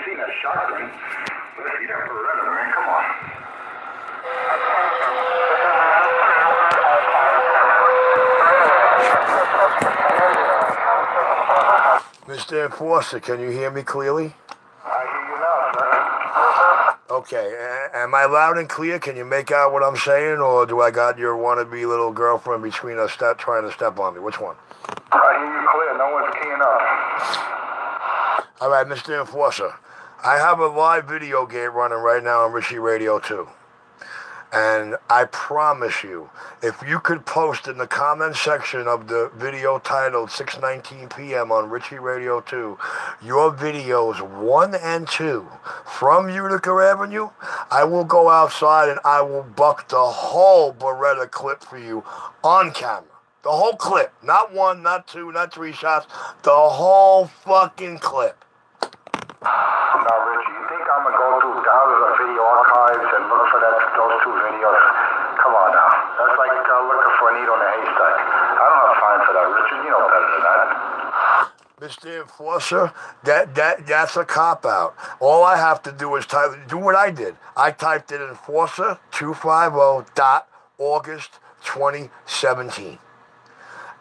seen that shotgun. Let's see that Beretta, man. Come on. Mr. Enforcer, can you hear me clearly? I hear you now, sir. Okay, am I loud and clear? Can you make out what I'm saying, or do I got your wannabe little girlfriend between us trying to step on me? Which one? I hear you clear. No one's keying up. All right, Mr. Enforcer, I have a live video game running right now on Richie Radio 2. And I promise you, if you could post in the comment section of the video titled 6:19 p.m. on Richie Radio 2, your videos 1 and 2 from Utica Avenue, I will go outside and I will buck the whole Beretta clip for you on camera. The whole clip. Not 1, not 2, not 3 shots. The whole fucking clip. Now, Richie, you think I'm going to go through thousands of video archives and look for those 2 videos? Come on now. That's like looking for a needle in a haystack. I don't have time for that, Richard. You know better than that. Mr. Enforcer, that's a cop-out. All I have to do is do what I did. I typed in Enforcer 250.August 2017.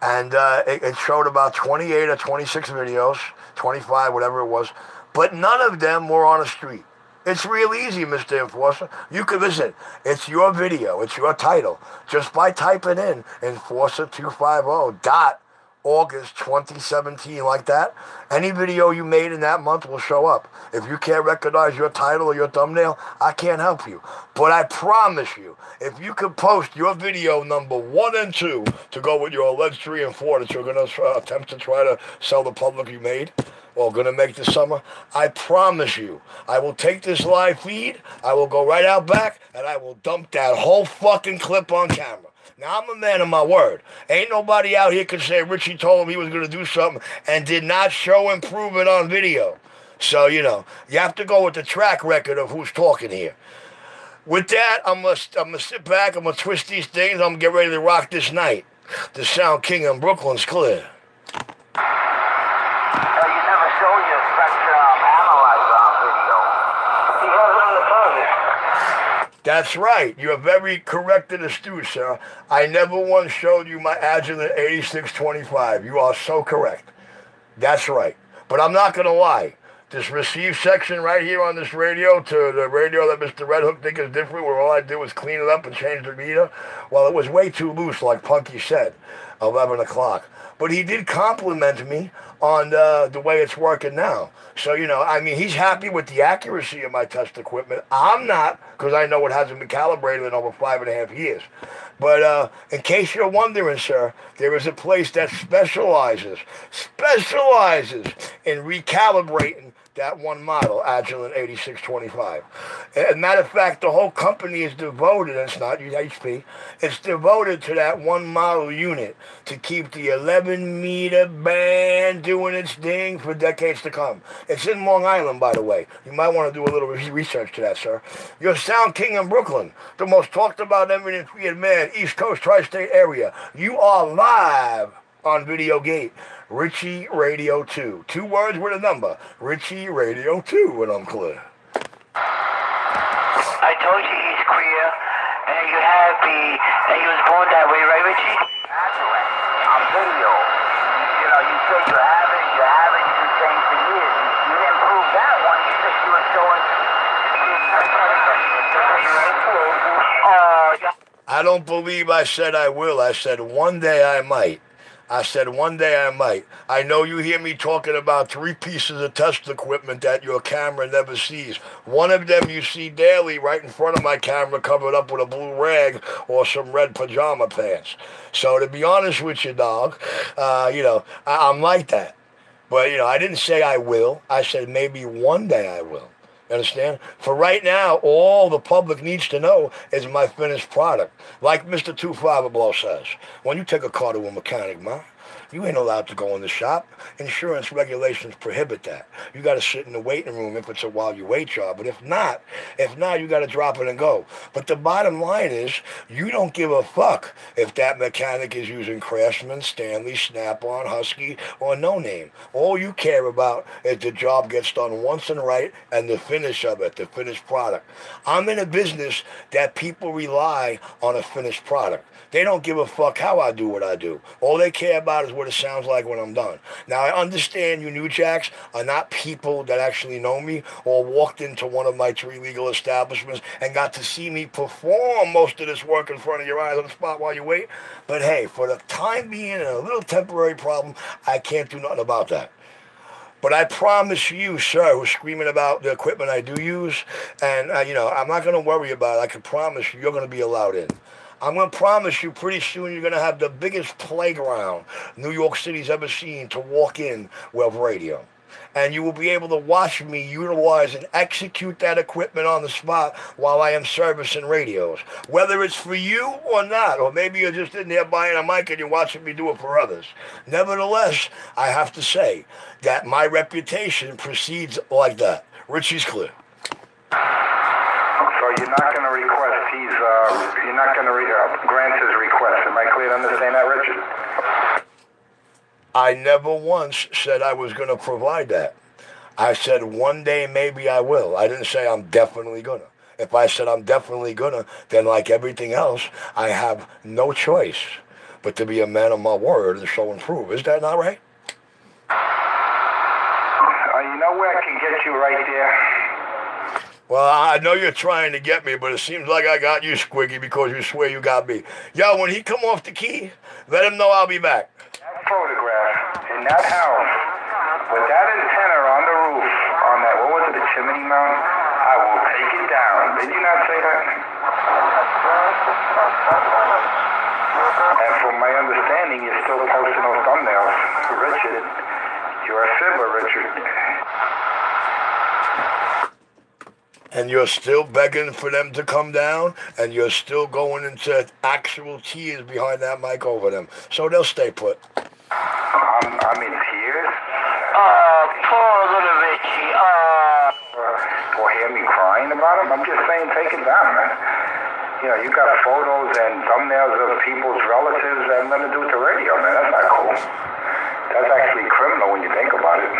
And it showed about 28 or 26 videos, 25, whatever it was. But none of them were on a street. It's real easy, Mr. Enforcer. You can listen. It's your video. It's your title. Just by typing in Enforcer 250.August 2017 like that, any video you made in that month will show up. If you can't recognize your title or your thumbnail, I can't help you. But I promise you, if you could post your video number 1 and 2 to go with your alleged 3 and 4 that you're going to attempt to try to sell the public you made, or going to make this summer, I promise you, I will take this live feed, I will go right out back, and I will dump that whole fucking clip on camera. Now, I'm a man of my word. Ain't nobody out here can say Richie told him he was going to do something and did not show and prove it on video. So, you know, you have to go with the track record of who's talking here. With that, I'm gonna sit back, I'm going to twist these things, I'm going to get ready to rock this night. The Sound King in Brooklyn's clear. That's right. You're very correct and astute, sir. I never once showed you my Agilent 8625. You are so correct. That's right. But I'm not going to lie. This receive section right here on this radio to the radio that Mr. Red Hook thinks is different, where all I did was clean it up and change the meter, well, it was way too loose, like Punky said, 11 o'clock. But he did compliment me on the way it's working now. So, you know, I mean, he's happy with the accuracy of my test equipment. I'm not, because I know it hasn't been calibrated in over 5.5 years. But in case you're wondering, sir, there is a place that specializes in recalibrating that one model, Agilent 8625. As a matter of fact, the whole company is devoted, and it's not HP, it's devoted to that one model unit to keep the 11-meter band doing its thing for decades to come. It's in Long Island, by the way. You might want to do a little research to that, sir. Your Sound King in Brooklyn, the most talked about eminent freed man, East Coast tri-state area. You are live on Video Gate. Richie Radio 2. 2 words with a number. Richie Radio 2, when I'm clear. I told you he's queer, and you happy, and he was born that way, right, Richie? Agilent, on video. You know, you said you haven't, you've been saying for years. You didn't prove that one. You said you were showing. I don't believe I said I will. I said one day I might. I said one day I might. I know you hear me talking about 3 pieces of test equipment that your camera never sees. One of them you see daily right in front of my camera, covered up with a blue rag or some red pajama pants. So to be honest with you, dog, you know, I'm like that. But, you know, I didn't say I will. I said maybe one day I will. You understand? For right now, all the public needs to know is my finished product. Like Mr. 250 says, when you take a car to a mechanic, man, You ain't allowed to go in the shop. Insurance regulations prohibit that. You got to sit in the waiting room if it's a while you wait job. But if not, you got to drop it and go. But the bottom line is, you don't give a fuck if that mechanic is using Craftsman, Stanley, Snap-on, Husky, or No Name. All you care about is the job gets done once and right and the finish of it, the finished product. I'm in a business that people rely on a finished product. They don't give a fuck how I do what I do. All they care about is what it sounds like when I'm done. Now, I understand you New Jacks are not people that actually know me or walked into one of my 3 legal establishments and got to see me perform most of this work in front of your eyes on the spot while you wait. But hey, for the time being and a little temporary problem, I can't do nothing about that. But I promise you, sir, who's screaming about the equipment I do use, and, I'm not going to worry about it. I can promise you, you're going to be allowed in. I'm going to promise you pretty soon you're going to have the biggest playground New York City's ever seen to walk in with radio. And you will be able to watch me utilize and execute that equipment on the spot while I am servicing radios. Whether it's for you or not, or maybe you're just in there buying a mic and you're watching me do it for others. Nevertheless, I have to say that my reputation precedes like that. Richie's clear. So you're not going to request you're not going to grant his request. Am I clear to understand that, Richard? I never once said I was going to provide that. I said one day maybe I will. I didn't say I'm definitely going to. If I said I'm definitely going to, then like everything else, I have no choice but to be a man of my word and show and prove. Is that not right? You know where I can get you right there? Well, I know you're trying to get me, but it seems like I got you, Squiggy, because you swear you got me. Yo, when he come off the key, let him know I'll be back. That photograph in that house with that antenna on the roof on that, what was it, the chimney mount? I will take it down. Did you not say that? And from my understanding, you're still posting those thumbnails. Richard, you're a fiddler, Richard. And you're still begging for them to come down, and you're still going into actual tears behind that mic over them. So they'll stay put. I'm in tears? Poor little Richie. Or hear me crying about him? I'm just saying take it down, man. You got photos and thumbnails of people's relatives that have nothing to do with the radio, man. That's not cool. That's actually criminal when you think about it.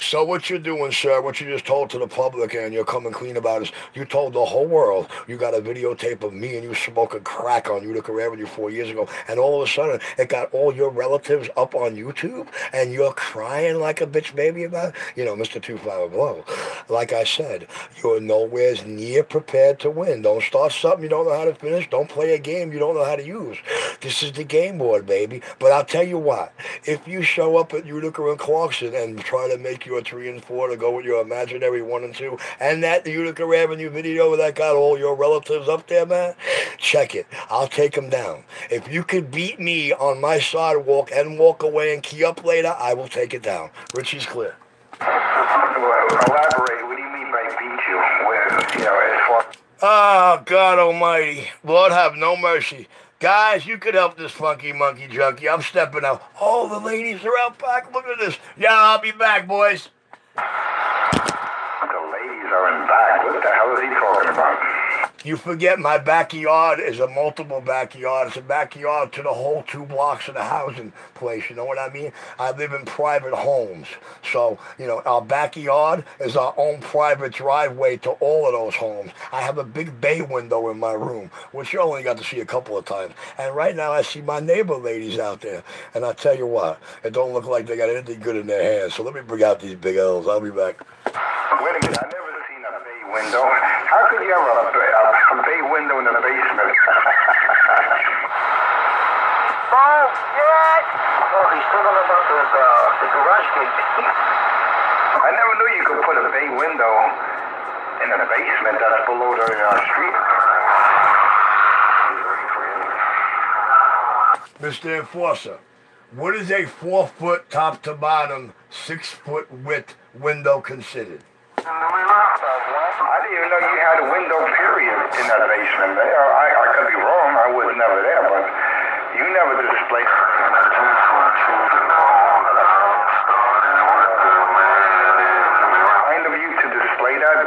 So what you're doing, sir, what you just told to the public and you're coming clean about is you told the whole world you got a videotape of me and you smoking crack on Utica Avenue 4 years ago, and all of a sudden it got all your relatives up on YouTube and you're crying like a bitch baby about it? Mr. 25 Blow. Like I said, you're nowhere near prepared to win. Don't start something you don't know how to finish. Don't play a game you don't know how to use. This is the game board, baby. But I'll tell you what, if you show up at Utica and Clarkson and try to make your 3 and 4 to go with your imaginary 1 and 2, and that Utica Avenue video that got all your relatives up there, man, check it. I'll take them down. If you could beat me on my sidewalk and walk away and key up later, I will take it down. Richie's clear. Elaborate. What do you mean by beat you? As far... Oh, God almighty. Lord have no mercy. Guys, you could help this funky monkey junkie. I'm stepping out. Oh, the ladies are out back. Look at this. Yeah, I'll be back, boys. The ladies are in back. What the hell is he talking about? You forget my backyard is a multiple backyard. It's a backyard to the whole 2 blocks of the housing place. You know what I mean? I live in private homes. So, our backyard is our own private driveway to all of those homes. I have a big bay window in my room, which you only got to see a couple of times. And right now I see my neighbor ladies out there. And I tell you what, it don't look like they got anything good in their hands. So let me bring out these big L's. I'll be back. Wait a minute. I've never seen a bay window. How could you have a bay window in the basement? Oh, yes! Oh, he's talking about the garage gate. I never knew you could put a bay window in a basement that's below the street. Mr. Enforcer, what is a 4-foot top to bottom, 6-foot width window considered? I didn't even know you had a window period in that basement. I could be wrong. I was never there, but you never displayed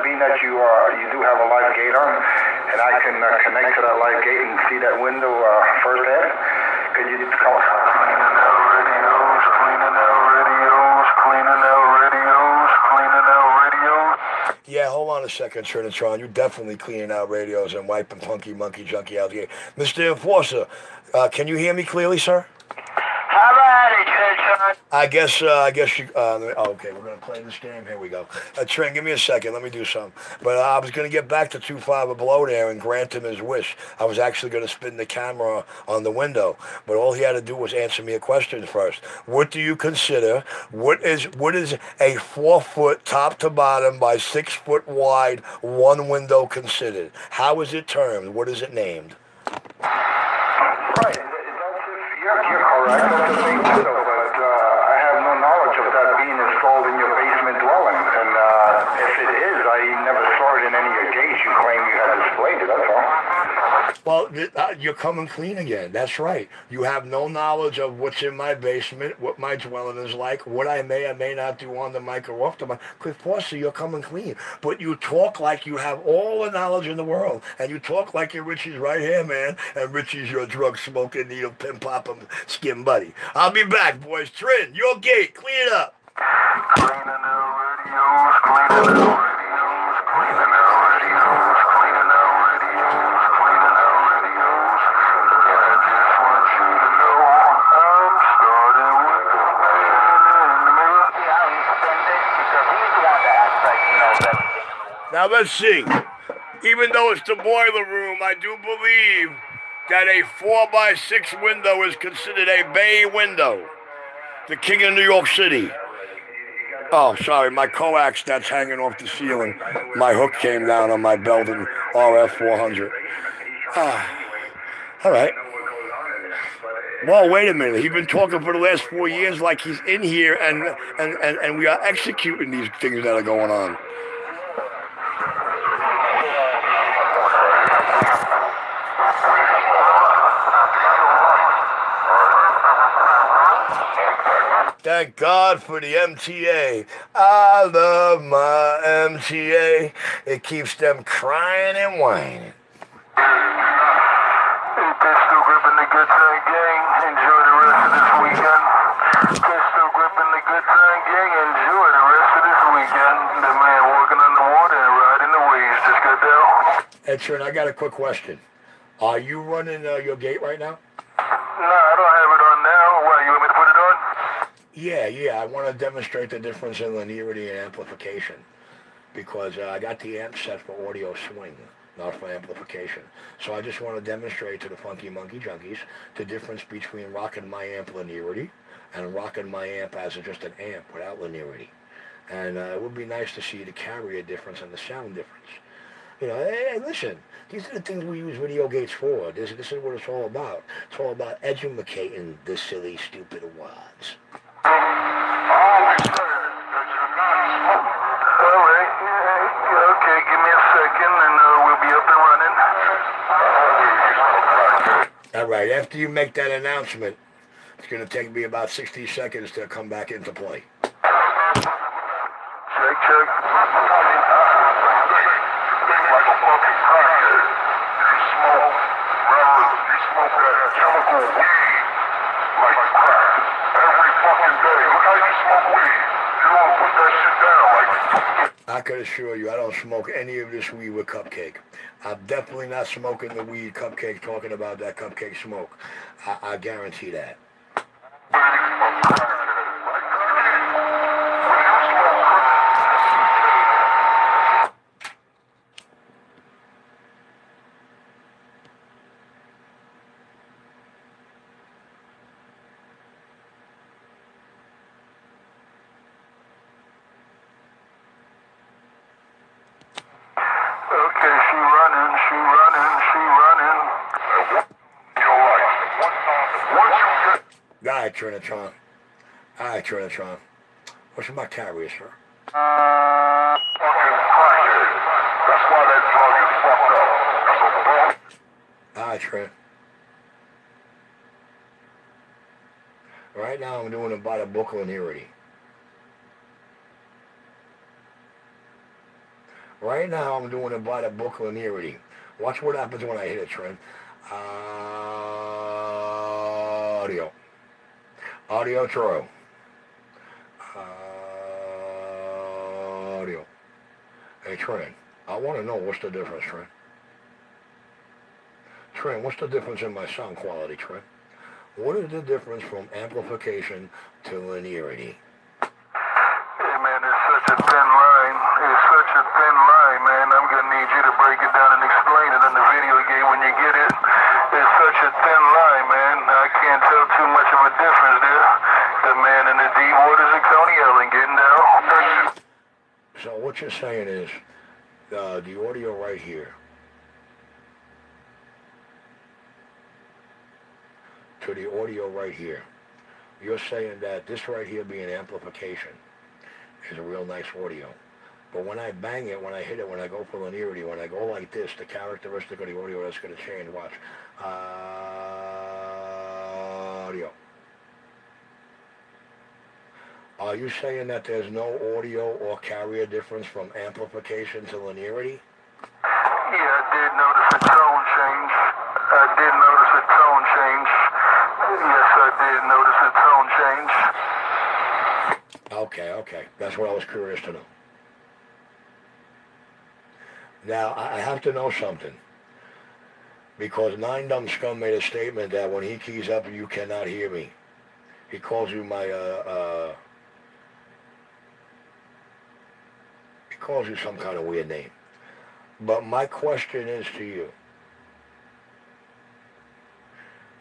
being that you do have a live gate on, and I can connect to that live gate and see that window firsthand, could you come on? Cleaning out radios, cleaning out radios, cleaning out radios, cleaning out radios. Yeah, hold on a second, Trinitron. You're definitely cleaning out radios and wiping Punky Monkey Junkie out here. Mr. Enforcer, can you hear me clearly, sir? How about it, Trinitron? I guess you, okay, we're going to play this game. Here we go. Trin, give me a second. Let me do something. But I was going to get back to 2-5 below there and grant him his wish. I was actually going to spin the camera on the window. But all he had to do was answer me a question first. What do you consider, what is a 4-foot top to bottom by 6-foot wide one window considered? How is it termed? What is it named? Right. You're correct. That's the same window, but I have no knowledge of that being installed in your basement dwelling. And if it is, I never saw it in any of your gates. You claim you had displayed it, that's all. Well, you're coming clean again. That's right. You have no knowledge of what's in my basement, what my dwelling is like, what I may or may not do on the mic or off the mic. Because, Foster, you're coming clean. But you talk like you have all the knowledge in the world. And you talk like you're Richie's right hand, man. And Richie's your drug-smoking, needle pin-popping skin buddy. I'll be back, boys. Trin, your gate. Clean it up. Cleaning out radios, cleaning out radios, cleaning out radios, cleaning out radios, cleaning out radios. And I just want you to know I'm starting with the man in the mirror. See how he spends it? Because he's the one that acts like he knows everything. Now, let's see. Even though it's the boiler room, I do believe that a 4x6 window is considered a bay window. The king of New York City. Oh, sorry, my coax that's hanging off the ceiling. My hook came down on my Belden RF 400. All right. Well, wait a minute. He's been talking for the last 4 years like he's in here, and we are executing these things that are going on. Thank God for the MTA. I love my MTA. It keeps them crying and whining. Hey, Pistol Gripping the Good Time Gang. Enjoy the rest of this weekend. Pistol Gripping the Good Time Gang. Enjoy the rest of this weekend. The man walking on the water and riding the waves. Just got down. Hey, Trin, I got a quick question. Are you running your gate right now? No, I don't have it on now. Why, you want me to put it on? Yeah, I want to demonstrate the difference in linearity and amplification because I got the amp set for audio swing, not for amplification. So I just want to demonstrate to the Funky Monkey Junkies the difference between rocking my amp linearity and rocking my amp as just an amp without linearity. And it would be nice to see the carrier difference and the sound difference. You know, hey, listen, these are the things we use video gates for. This is what it's all about. It's all about educating the silly, stupid wads. Always heard that you're not smoking. All right. Okay, give me a second and we'll be up and running. All right, after you make that announcement, it's going to take me about 60 seconds to come back into play. Check, check. Like a fucking crackhead. You smoke, brothers, you smoke that chemical weed like crack. Every fucking day. Look how you smoke weed. You don't put that shit down like... I can assure you, I don't smoke any of this weed with Cupcake. I'm definitely not smoking the weed Cupcake talking about that Cupcake smoke. I guarantee that. All right, Trinitron. What's my carrier, sir? Fucking crackhead. That's why that drug is fucked up. That's a ball. All right, Trin. Right now I'm doing it by the book linearity. Right now, I'm doing it by the book linearity. Watch what happens when I hit it, Trent. Audio. Audio true. Audio. Hey, Trent, I want to know what's the difference, Trent. Trent, what's the difference in my sound quality, Trent? What is the difference from amplification to linearity? Hey, man, it's such a thin line. It's such a thin line, man. I'm going to need you to break it down and explain it in the video game when you get it. It's such a thin line, man. I can't tell too much of a difference there. The man in the deep waters of Coney Island getting down. So what you're saying is the audio right here to the audio right here. You're saying that this right here being amplification is a real nice audio. But when I bang it, when I hit it, when I go for linearity, when I go like this, the characteristic of the audio that's going to change. Watch. Audio. Are you saying that there's no audio or carrier difference from amplification to linearity? Yeah, I did notice a tone change. I did notice a tone change. Yes, I did notice a tone change. Okay. That's what I was curious to know. Now, I have to know something. Because Nine Dumb Scum made a statement that when he keys up, you cannot hear me. He calls you my, he calls you some kind of weird name. But my question is to you.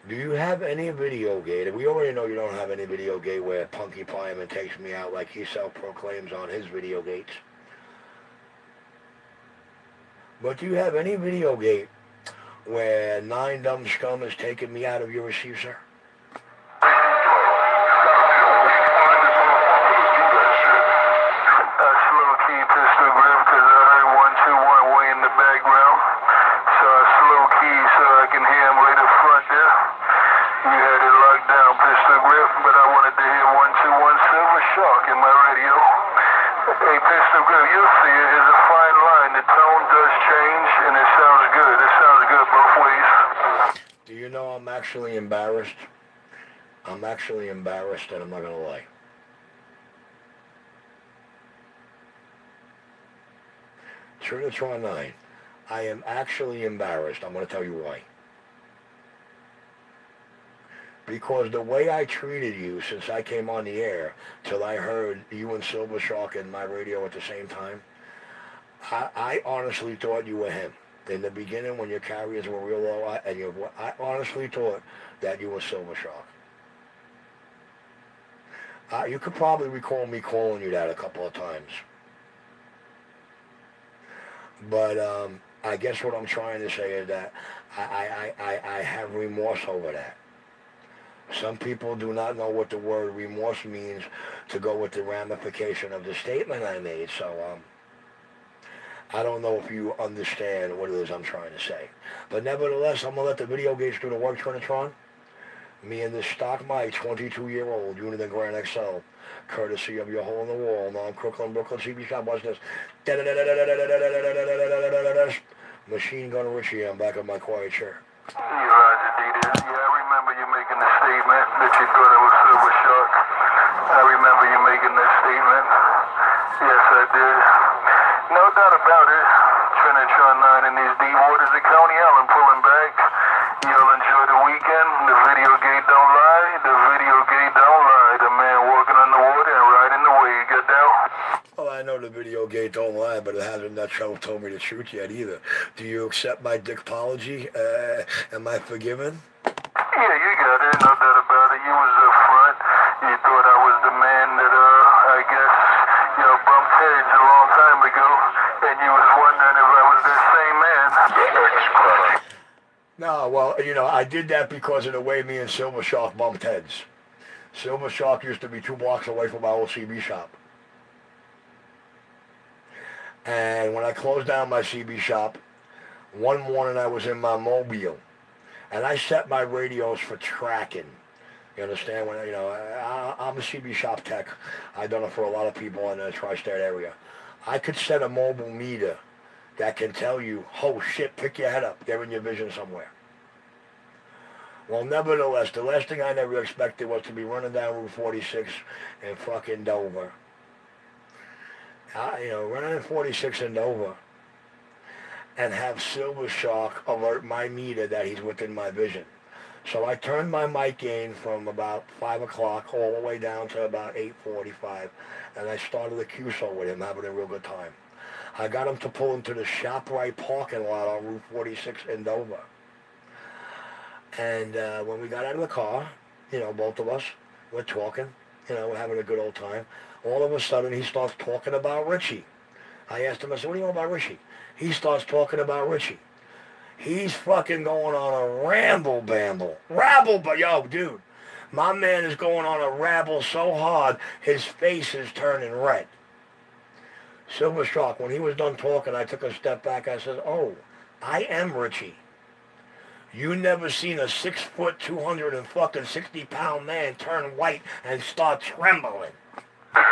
Do you have any video gate? We already know you don't have any video gate where Punky Pieman takes me out like he self-proclaims on his video gates. But do you have any video gate where Nine Dumb Scum is taking me out of your receiver, sir? I'm actually embarrassed, and I'm not going to lie. Trinitron 9, I am actually embarrassed. I'm going to tell you why. Because the way I treated you since I came on the air till I heard you and Silver Shark in my radio at the same time, I honestly thought you were him. In the beginning, when your carriers were real low, I honestly thought that you were Silver Shark. You could probably recall me calling you that a couple of times. But I guess what I'm trying to say is that I have remorse over that. Some people do not know what the word remorse means to go with the ramification of the statement I made. So I don't know if you understand what it is I'm trying to say. But nevertheless, I'm going to let the video gauge do the work, Trinitron. Me and this stock my 22-year-old Unit and Grand XL, courtesy of your hole in the wall, non-Crooklyn, Brooklyn CB shop. Watch this. Machine Gun Richie, I'm back on my quiet chair. Yeah, Roger, D. Yeah, I remember you making the statement that you thought I was Silver Shark. I remember you making that statement. Yes, I did. No doubt about it. Trinitron 9 in these deep waters of Coney Island pulling back. You'll enjoy the weekend. The video gate don't lie. The video gate don't lie. The man walking on the water and riding the wave. Get down? Well, I know the video gate don't lie, but it hasn't that show told me the truth yet either. Do you accept my dickapology? Am I forgiven? Yeah, you got it. No doubt about it. You was up front. You thought I was the man that, I guess, bumped heads a long time ago. And you was wondering if I was that same man. No, well, I did that because of the way me and Silver Shark bumped heads. Silver Shark used to be 2 blocks away from my old CB shop. And when I closed down my CB shop, one morning I was in my mobile. And I set my radios for tracking. You understand? When I'm a CB shop tech. I've done it for a lot of people in the tri-state area. I could set a mobile meter that can tell you, oh shit, pick your head up, they're in your vision somewhere. Well, nevertheless, the last thing I never expected was to be running down Route 46 in fucking Dover. Running in 46 in Dover and have Silver Shark alert my meter that he's within my vision. So I turned my mic gain from about 5 o'clock all the way down to about 8:45, and I started a QSO with him, having a real good time. I got him to pull into the ShopRite parking lot on Route 46 in Dover. And when we got out of the car, both of us, we're talking, we're having a good old time. All of a sudden, he starts talking about Richie. I asked him, I said, what do you know about Richie? He starts talking about Richie. He's fucking going on a rabble, but yo, dude, my man is going on a rabble so hard, his face is turning red. Silver Shark, when he was done talking, I took a step back. I said, oh, I am Richie. You never seen a 6 foot, 260-pound man turn white and start trembling. I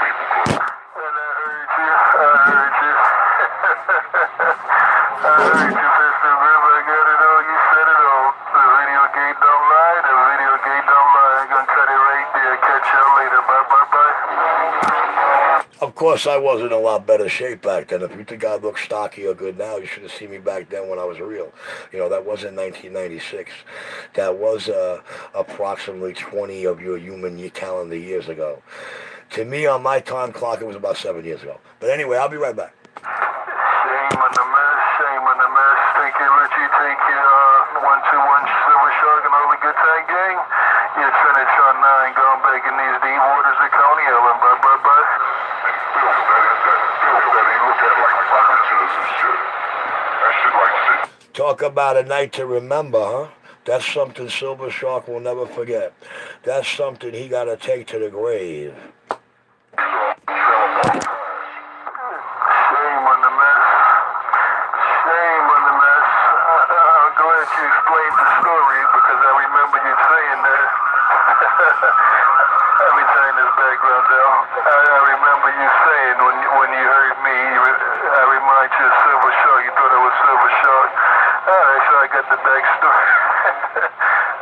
heard you, Mr. River. I got it all. You said it all. The video gate don't lie. The video gate don't lie. I'm gonna cut it right there. Catch y'all later. Bye, bye, bye. Of course, I was in a lot better shape back then. If you think I look stocky or good now, you should have seen me back then when I was real. That was in 1996. That was approximately 20 of your human calendar years ago. To me, on my time clock, it was about 7 years ago. But anyway, I'll be right back. Shame on the mess. Shame on the mess. Take care, Richie. Take care, 121 Silver Shark and all the good time gang. You're Trinitron 9 going back in these deep waters of Coney Island. Bye, bye, bye. Talk about a night to remember, huh? That's something Silver Shark will never forget. That's something he got to take to the grave. Shame on the mess. Shame on the mess. I'm glad you explained the story because I remember you saying that. Let me turn this background down. I remember you saying when you heard me, I remind you of Silver Shark. You thought I was Silver Shark. Alright, so I got the backstory.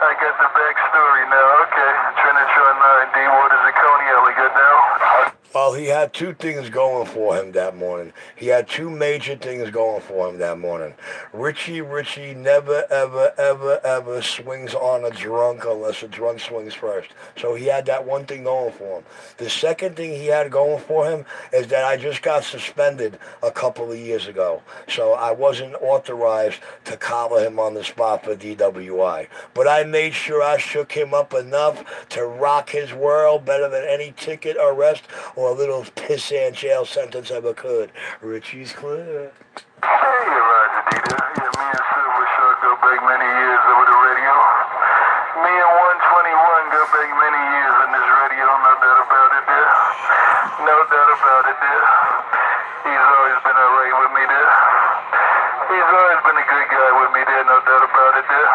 I got the backstory now. Okay. Trinitron 9, D Waters of Coney Island. Good now? Well, he had two things going for him that morning. He had two major things going for him that morning. Richie never, ever swings on a drunk unless a drunk swings first. So he had that one thing going for him. The second thing he had going for him is that I just got suspended a couple of years ago. So I wasn't authorized to collar him on the spot for DWI. But I made sure I shook him up enough to rock his world better than any ticket, arrest, or a little pissant jail sentence ever could. Richie's clear. Hey, Roger Dita. Yeah, me and Silver Shark go back many years over the radio. Me and 121 go back many years on this radio. No doubt about it there. No doubt about it there. He's always been alright with me there. He's always been a good guy with me there. No doubt about it there.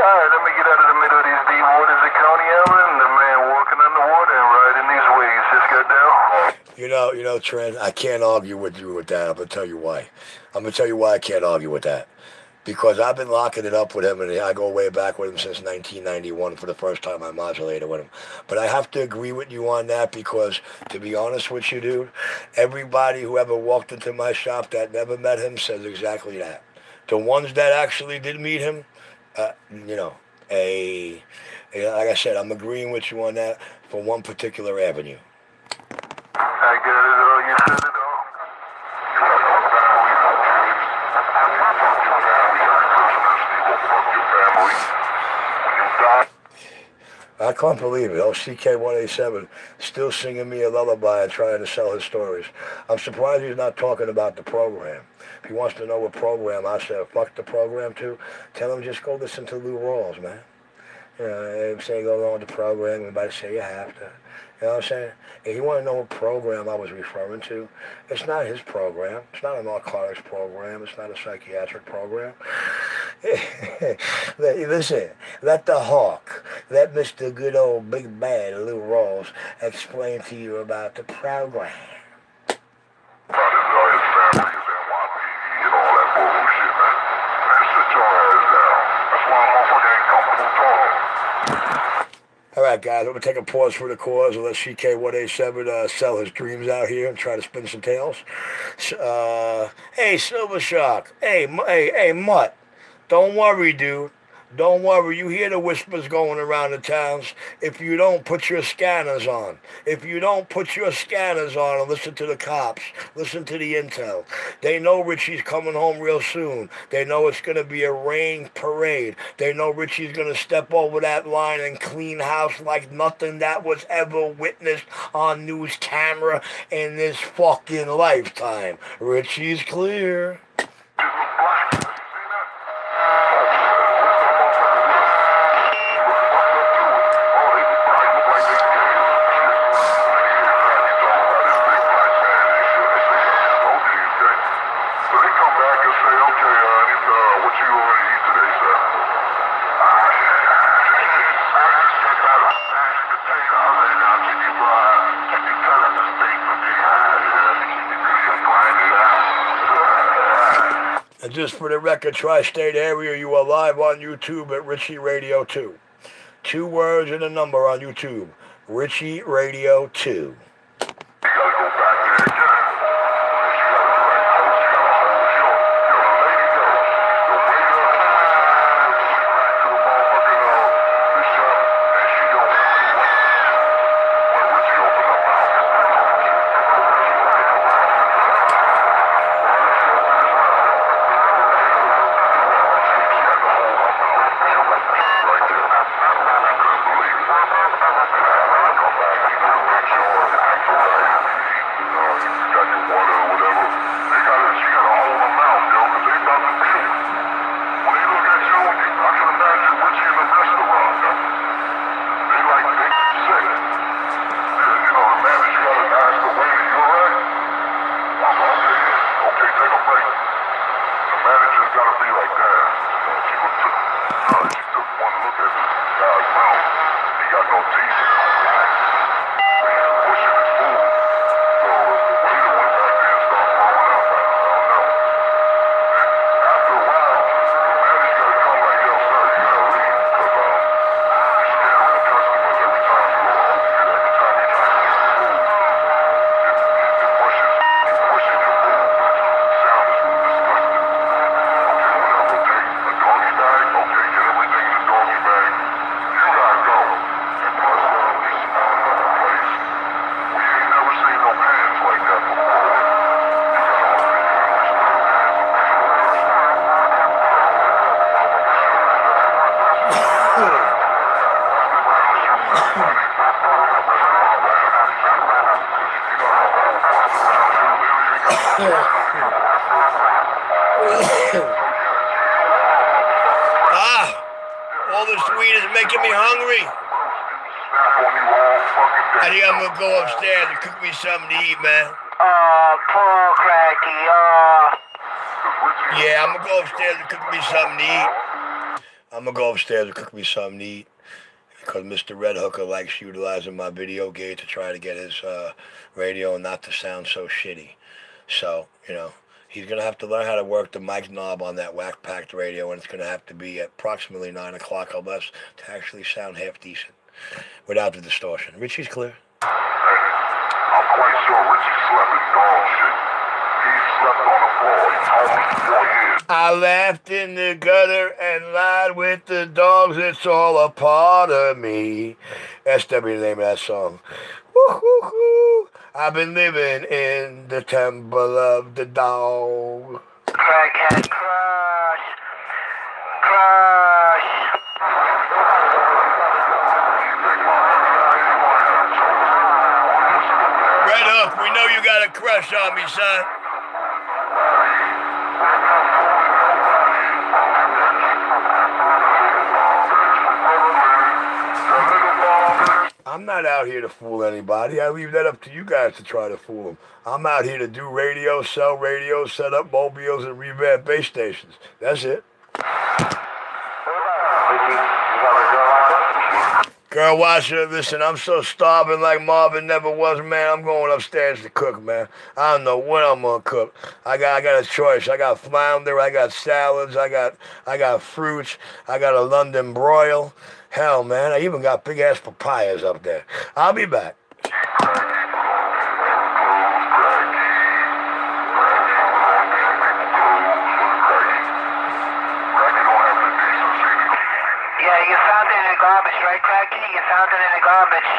Alright, let me get out of the middle of these deep waters of Coney Island. The man walking on the water and riding these waves. Just got down. You know, Trent, I can't argue with you with that. I'm going to tell you why. I'm going to tell you why I can't argue with that. Because I've been locking it up with him, and I go way back with him since 1991 for the first time I modulated with him. But I have to agree with you on that because, to be honest with you, dude, everybody who ever walked into my shop that never met him says exactly that. The ones that actually did meet him, like I said, I'm agreeing with you on that for one particular avenue. I got it all. You said it all. I can't believe it. Oh, CK187 still singing me a lullaby and trying to sell his stories. I'm surprised he's not talking about the program. If he wants to know what program I said, fuck the program too, tell him just go listen to Lou Rawls, man. I'm saying go along with the program, everybody say you have to. You know what I'm saying? If you want to know what program I was referring to, it's not his program. It's not a narcotics program. It's not a psychiatric program. Listen, let the hawk, let Mr. Good Old Big Bad Lou Rawls explain to you about the program. His family is NYPD and all right, guys, I'm going to take a pause for the cause and let CK187 sell his dreams out here and try to spin some tails. Hey, Silver Shark. Hey, Mutt. Don't worry, dude. Don't worry. You hear the whispers going around the towns. If you don't put your scanners on. If you don't put your scanners on and listen to the cops, listen to the intel. They know Richie's coming home real soon. They know it's going to be a rain parade. They know Richie's going to step over that line and clean house like nothing that was ever witnessed on news camera in this fucking lifetime. Richie's clear. And just for the record, tri-state area, you are live on YouTube at Richie Radio 2. 2 words and a number on YouTube. Richie Radio 2. All this weed is making me hungry. I think I'm gonna go upstairs and cook me something to eat, man. Poor Cracky, Yeah, I'm gonna go upstairs and cook me something to eat. I'm gonna go upstairs and cook me something to eat. Because Mr. Red Hooker likes utilizing my video gate to try to get his radio not to sound so shitty. So, you know, he's going to have to learn how to work the mic knob on that whack-packed radio, and it's going to have to be at approximately 9 o'clock or less to actually sound half decent without the distortion. Richie's clear. I'm quite sure Richie slept in dog shit. He slept on the floor. He told me 4 years. I laughed in the gutter and lied with the dogs. It's all a part of me. SW the name of that song. Woo-hoo-hoo. I've been living in the temple of the dog. Crackhead crush. Crush. Red Hook, we know you got a crush on me, son. I'm not out here to fool anybody. I leave that up to you guys to try to fool them. I'm out here to do radio, sell radios, set up mobiles, and revamp base stations. That's it. Girl watcher, listen, I'm so starving like Marvin never was, man. I'm going upstairs to cook, man. I don't know what I'm gonna cook. I got a choice. I got flounder, I got salads, I got fruits, I got a London broil. Hell, man, I even got big-ass papayas up there. I'll be back. Yeah, you found it in the garbage, right, Cracky? You found it in the garbage.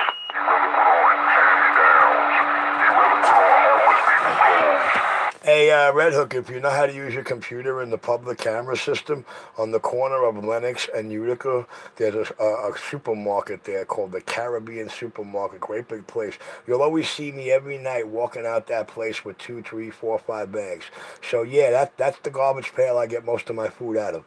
Hey, Red Hook, if you know how to use your computer in the public camera system, on the corner of Lenox and Utica, there's a supermarket there called the Caribbean Supermarket. Great big place. You'll always see me every night walking out that place with 2, 3, 4, 5 bags. So, yeah, that's the garbage pail I get most of my food out of.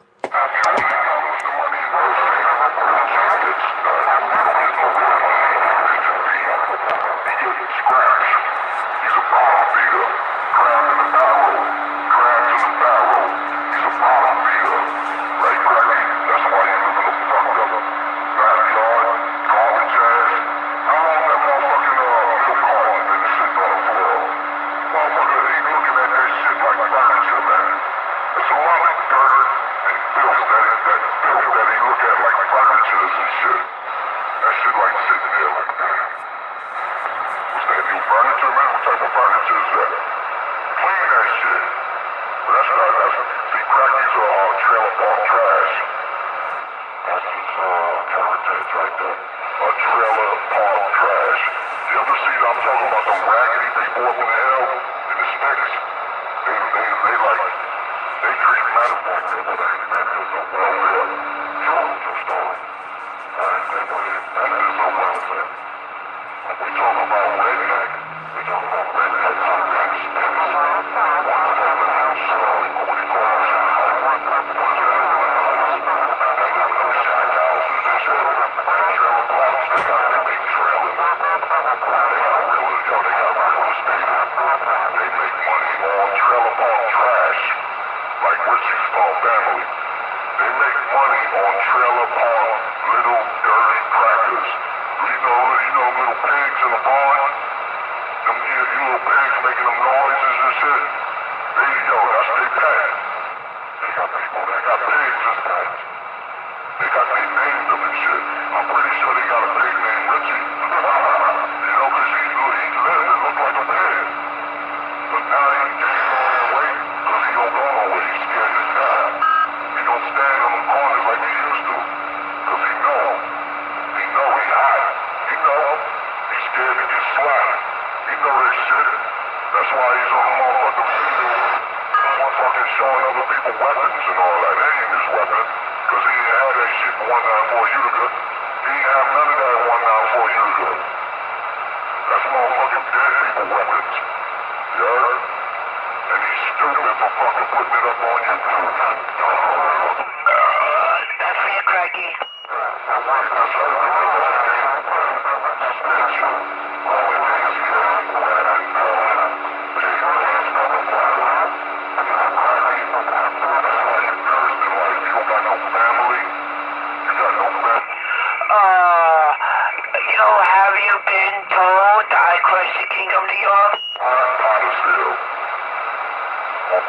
Have you been told I crushed the king of New York?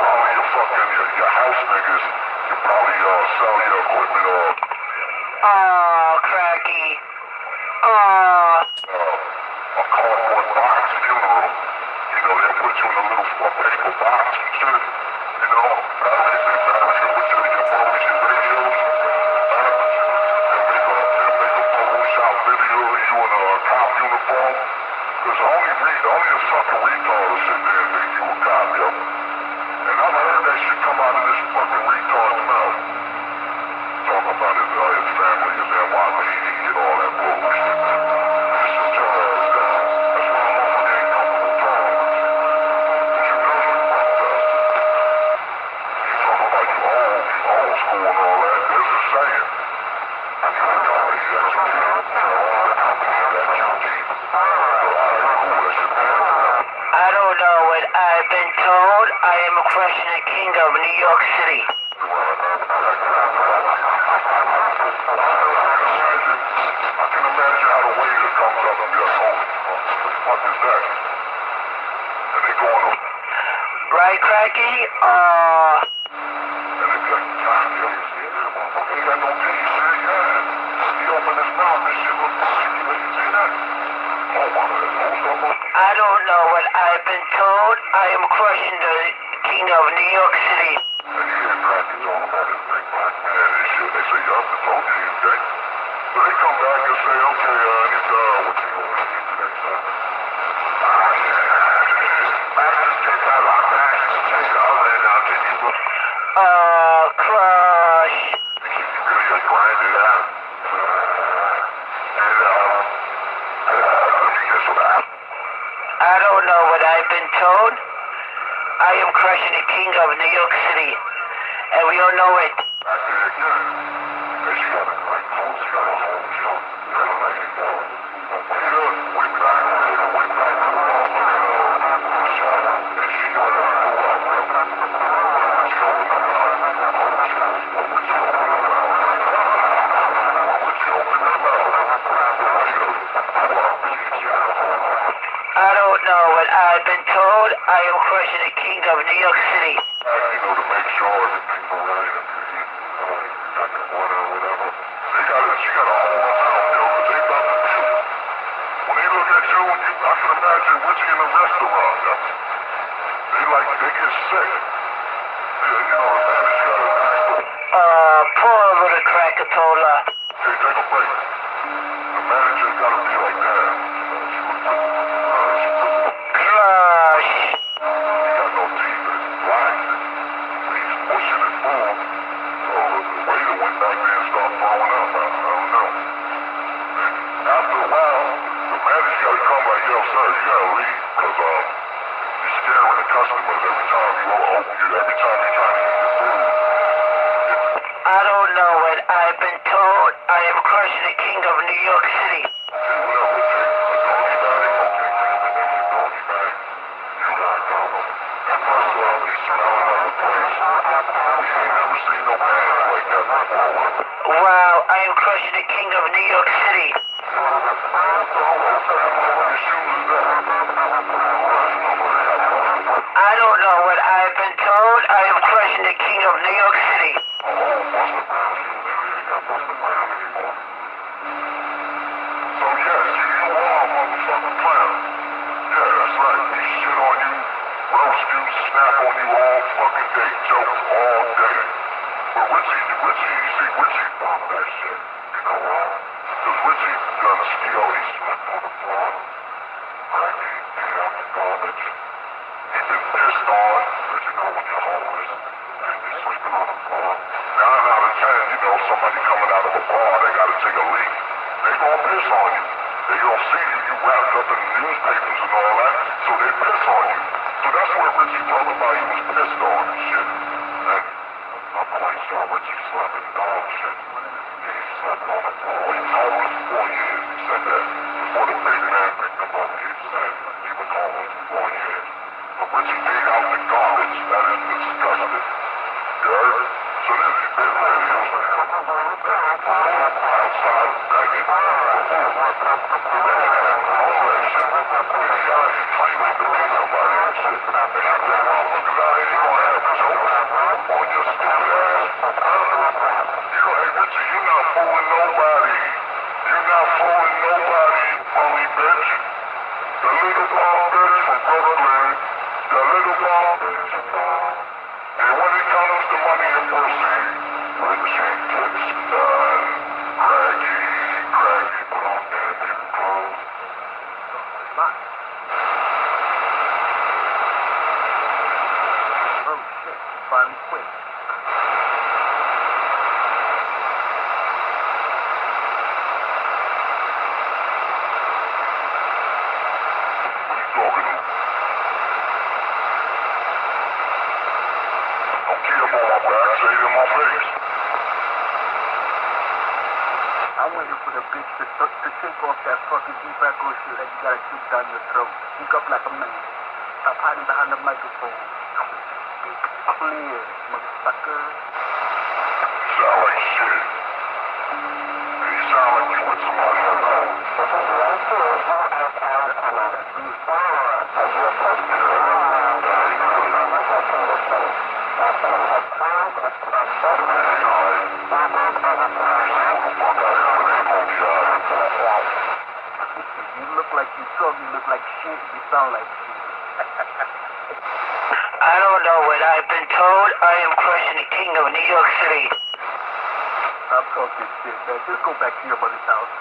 Probably your house niggas, you probably sell your equipment or... Cracky. A cardboard box funeral. You know, they put you in a little paper box and shit. You know, they put you in your phones, your radios. They'll make a Photoshop video of you in a cop uniform. Because only a fucking retard will sit there and make you a cop, yo. And I've heard that shit come out of this fucking retard's mouth. Talk about his family and their NYPD and all that bullshit. This is your ass down. That's why I'm ain't comfortable talking. But you know you fucked up. You talk about you old school and all that. There's a saying. You got company that you keep. All the company that you keep. I don't know what I've been told. I am a crushing the king of New York City. I can imagine how the waiter comes up and be like, oh, what is that? And they go on a... Right, Cracky? And they be like, God, you ever seen that? He got no teeth, shit, yeah. He opened his mouth and shit was fucking you. You see that? Oh, my God. I don't know what I've been told. I am crushing the king of New York City. And he had practice all about his big black man and shit. They say, y'all been told you he's gay. So they come back and say, okay, he's, what you going to do today, son? Crush. Really just grinded out. And, I don't know what I've been told. I am crushing the king of New York City. And we all know it. I don't know what I've been told. I am crushing the king of New York City. You know, to make sure that people right up here, got the water or whatever. She got a whole house, yo, because they about to do. When they look at you, I can imagine Richie in a restaurant, yo. They get sick. Yeah, you know what I'm saying? She got a nice Poor little crackatola. Hey, take a break. The manager's got to be like that. Crush. He got no teeth and it's black. He's pushing his food. So the waiter went back there and started throwing up. I don't know. And after a while, the manager got to come like, yo, sir, you got to leave. Because you're scaring the customers every time you open it, every time you're trying to eat your food. I don't know what I've been told. I am crushing the king of New York City. Wow, I am crushing the king of New York City. I don't know what I've been told. I am crushing the king of New York City. So yes, you are a motherfucking clown. Yeah, that's right. We shit on you, roast you, snap on you all fucking day, jokes all day. But Richie, you see, Richie bump that shit. You know why? Because Richie gonna steal, he slept on the floor. Right? He ate out the garbage. He been pissed on, because you know when you're homeless, and you're sleeping on the floor. 9 out of 10, you know, somebody coming out of a bar, they gotta take a leak. They gonna piss on you. They gonna see you wrapped up in the newspapers and all that, so they piss on you. So that's where Richie told about he was pissed on and shit. And I'm quite sure Richie slept in dog shit. He slept on the floor. He was homeless for 4 years. He said that before the big man picked him up. He said he was homeless for 4 years. But Richie ate out the garbage. That is disgusting. You heard? So then he been ready. He was like, outside begging. And when it comes to money and mercy, Richie gets done. Craggy, put on damn people clothes. Oh shit, finally quit. What are you talking to? Don't key up on my back, say it in my face. I'm waiting for the bitch to take off that fucking tobacco shit that you gotta keep down your throat. Speak up like a man. Stop hiding behind the microphone. Speak clear, motherfucker. You sound like shit. You sound like you with somebody alone. You look like you talk, you look like shit, you sound like shit. I don't know what I've been told. I am crushing the king of New York City. Stop talking shit, man. Just go back to your mother's house.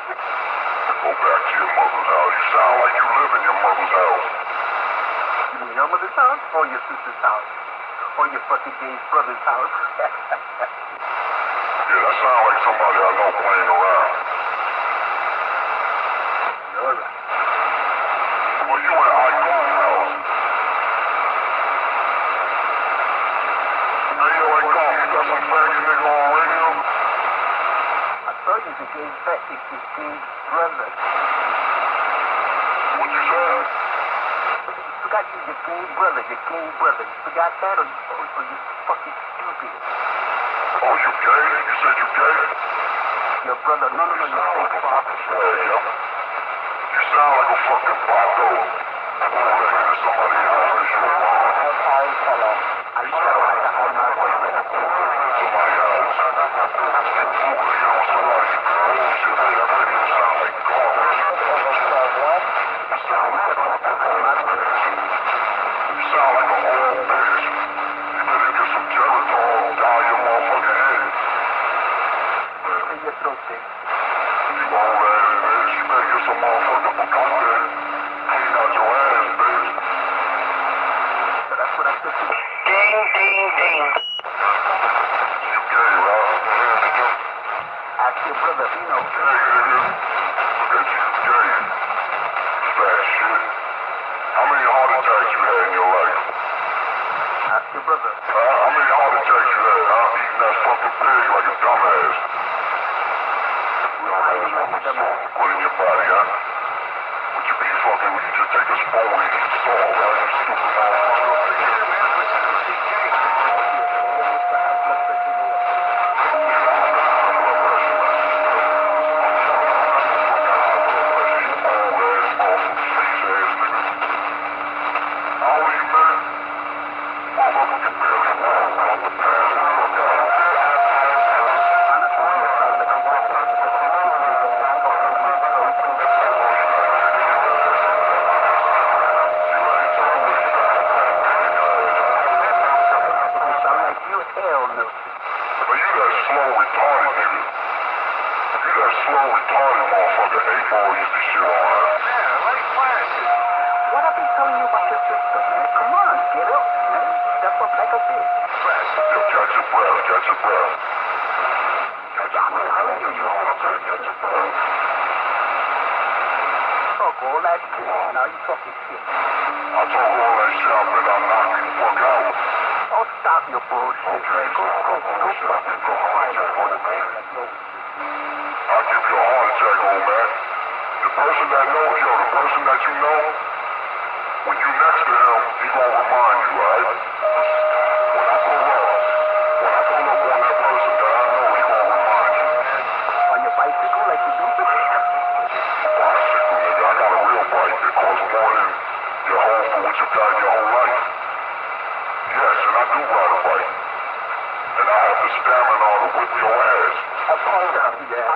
Go back to your mother's house. You sound like you live in your mother's house. You mean your mother's house? Or your sister's house? Or your fucking gay brother's house? Yeah, that sound like somebody I know playing around. All right. Well, you at Icone's house. Hey, yo, Icone, you got some faggot nigga on radio? I told you the gay fat is your gay brother. What you said? You forgot you're your gay brother, your gay brother. You forgot that or you fucking stupid? Oh, you gay? You said you gay? Your brother, no, you fake father. Hey, yo. You sound like a fucking bato. Somebody else. I'm sorry, fella. I sound like a hard man. Somebody else. Shit, that radio sound like garbage. You sound like a old bitch. You better get some Geritol, dye your motherfucking head. In your throat, thing. You old ass bitch. You better get some motherfucking Picante. Clean out your ass, bitch. So that's what I said to you. Ding, ding, ding. You gay, right? Ask your brother, you know. Hey, nigga. Look at you, gay. Fat shit. How many heart attacks you had in your life? Ask your brother. How many heart attacks you had, huh? Eating that fucking pig like a dumbass. Put in your body, huh? Would you be fucking, would you just take a spoon and eat salt, right? You stupid Now you talking shit. I talk all that shit, I bet I'll knock you the fuck out. Oh, stop your bullshit, man. Go find a woman, man. I'll give you a heart attack, old man. The person that knows you, the person that you know, when you next to him, he gonna remind you, right? When I pull up on that person that I know, he gonna remind you. On your bicycle like you do? Bicycle, nigga, I got a real bike that costs more than your whole for what you got in your whole life. Yes, and I do ride a bike. And I have the stamina to whip your ass. I told you, yeah.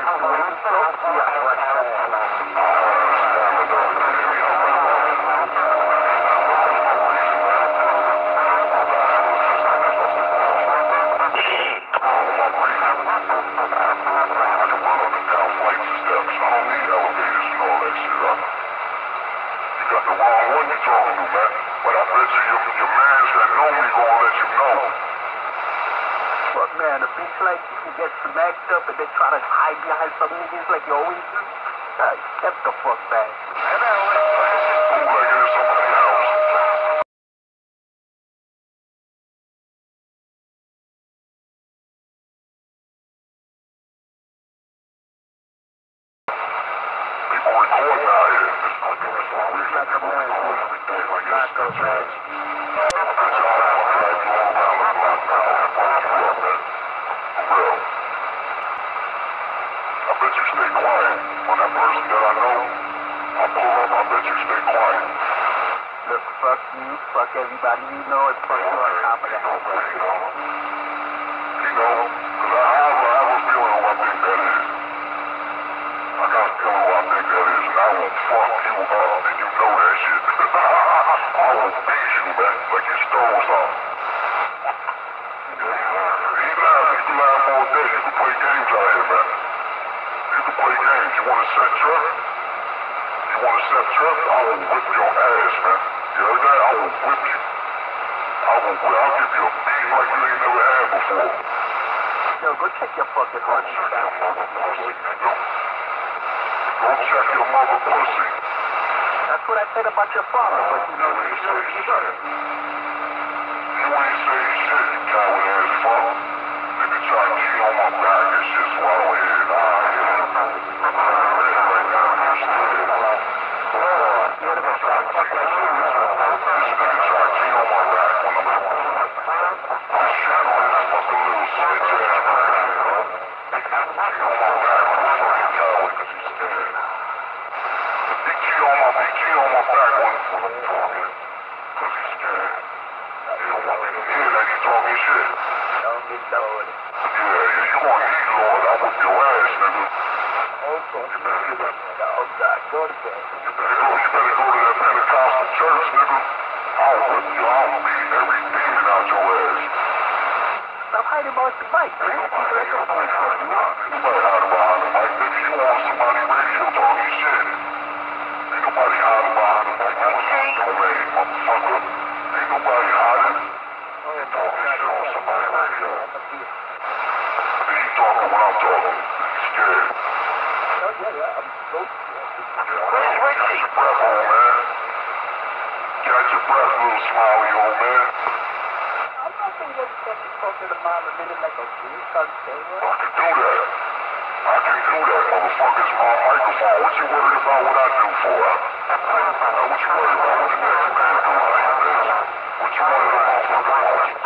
Man, a bitch like you get smacked up and they try to hide behind some niggas like you always do. Step the fuck back. People recording out here. It's like a man, not a man. I bet you stay quiet. On that person that I know, I pull up, I bet you stay quiet. Look, fuck you, fuck everybody you know, and fuck you on top of that. You know, because I have a want to set trip? You want to set trip? I will whip your ass, man. You heard that? I will whip you. I'll give you a beat like you ain't never had before. Yo, go check your fucking heart. Go check your mother pussy. That's what I said about your father, but you know, You ain't say shit. You ain't say shit, you coward ass fuck. Nigga try to cheat on my back and shit swallow head. Right now, you're scared. This nigga try to cheat on my back when I'm shit on this fucking little snitch ass man. Cheat on my back with a fucking coward because he's scared. He cheat on my back when I'm talking because he's scared. He don't want me to hear that he's talking shit. don't get lowered. Yeah, you gonna need Lord, I'll whip your ass, nigga. Okay. Oh, God, go to bed. You better go to that Pentecostal church, nigga. I'll whip you, I'll beat every demon out your ass. Stop hiding about the bike, man. Nobody hide behind the mic, nigga. You on somebody radio talking shit. Ain't nobody hiding behind the mic. You was on domain, motherfucker. Ain't nobody hiding. You talking shit on somebody's radio. And you talking when I'm talking. You scared. Where's Richie? Catch your breath, old man. Catch your breath, little smiley old man. I'm not going to get closer to mile a minute like a police constable. I can do that. I can do that, motherfucker. It's my microphone. What you worried about what I do for? What you worried about what the next man do? What you wanted a motherfucker watching?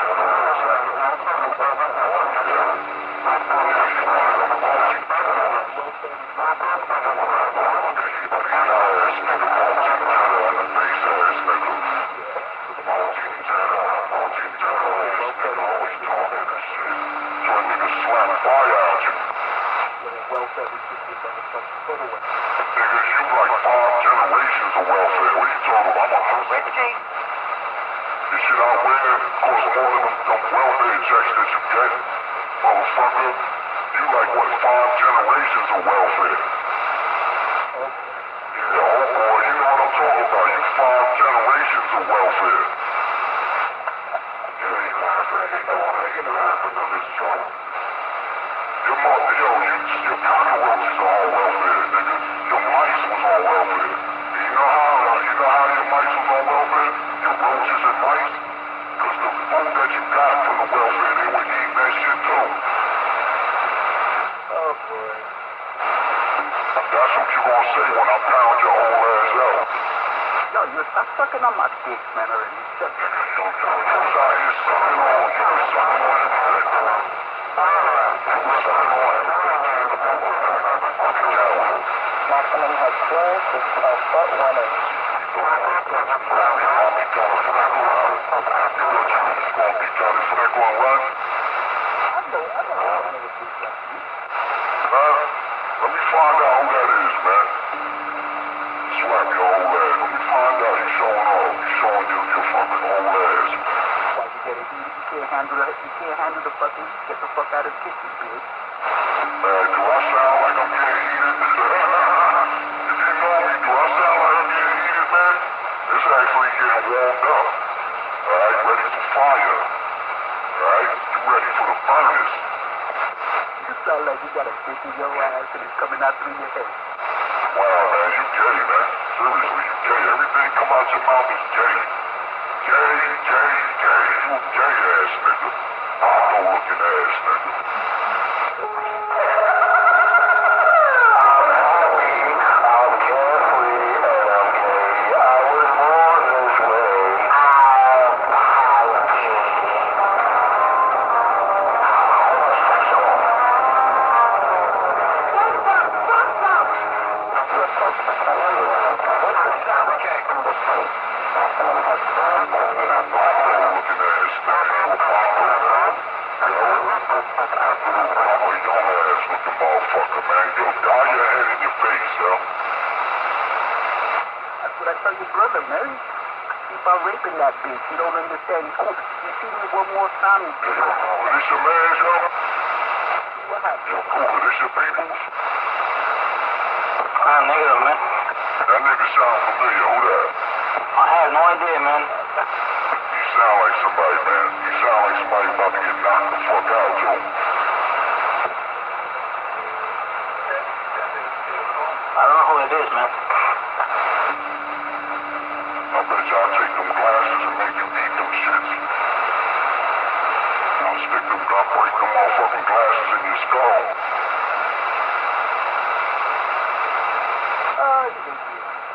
Niggas, you like 5 generations of welfare. What are you talking about? I'm a Richie? This shit out there costs more than them welfare checks that you get, motherfucker. You like, what, 5 generations of welfare? Yeah, oh boy, you know what I'm talking about. You 5 generations of welfare. Yeah, you know what this joint. Your mother, yo, your cockroaches are on welfare, nigga. Your mice was on welfare. You know how your mice was on welfare? Your roaches and mice? Because the food that you got from the welfare, they were eating that shit too. Oh, boy. That's what you gonna say when I pound your whole ass out. Yo, you stop sucking on my dick, man, already. Don't tell me you're out here sucking on. You were sucking on everything. You were sucking on everything. Fucking coward. Maximum has closed with a foot 1 inch. Let me find out who that is, man. Slap your old ass. Let me find out he's showing off. He's showing you your fucking old ass. Why you get it? You can't handle the fucking, get the fuck out of the kitchen, bitch. Man, do I sound like I'm getting heated? If you know me, do I sound like I'm getting heated, man? It's actually getting warmed up. Alright, ready for fire. Alright, you ready for the furnace. You sound like you got a dick in your ass and it's coming out through your head. Wow, man, you gay, man. Seriously, you gay. Everything come out your mouth is gay. Gay, gay, gay. You a gay ass nigga. Hot looking ass nigga. Motherfucker, man. Yo, dye your head in your face, yo. That's what I tell your brother, man. Keep on raping that bitch. You don't understand. You see me one more time. Is this your man, yo? What happened? Yo, cool. Is this your peoples? Negative, man. That nigga sound familiar. Who that? I have no idea, man. You sound like somebody, man. You sound like somebody about to get knocked the fuck out, too. I don't know who it is, man. I bet y'all take them glasses and make you eat them shits. I'll stick them, I'll break them motherfucking glasses in your skull.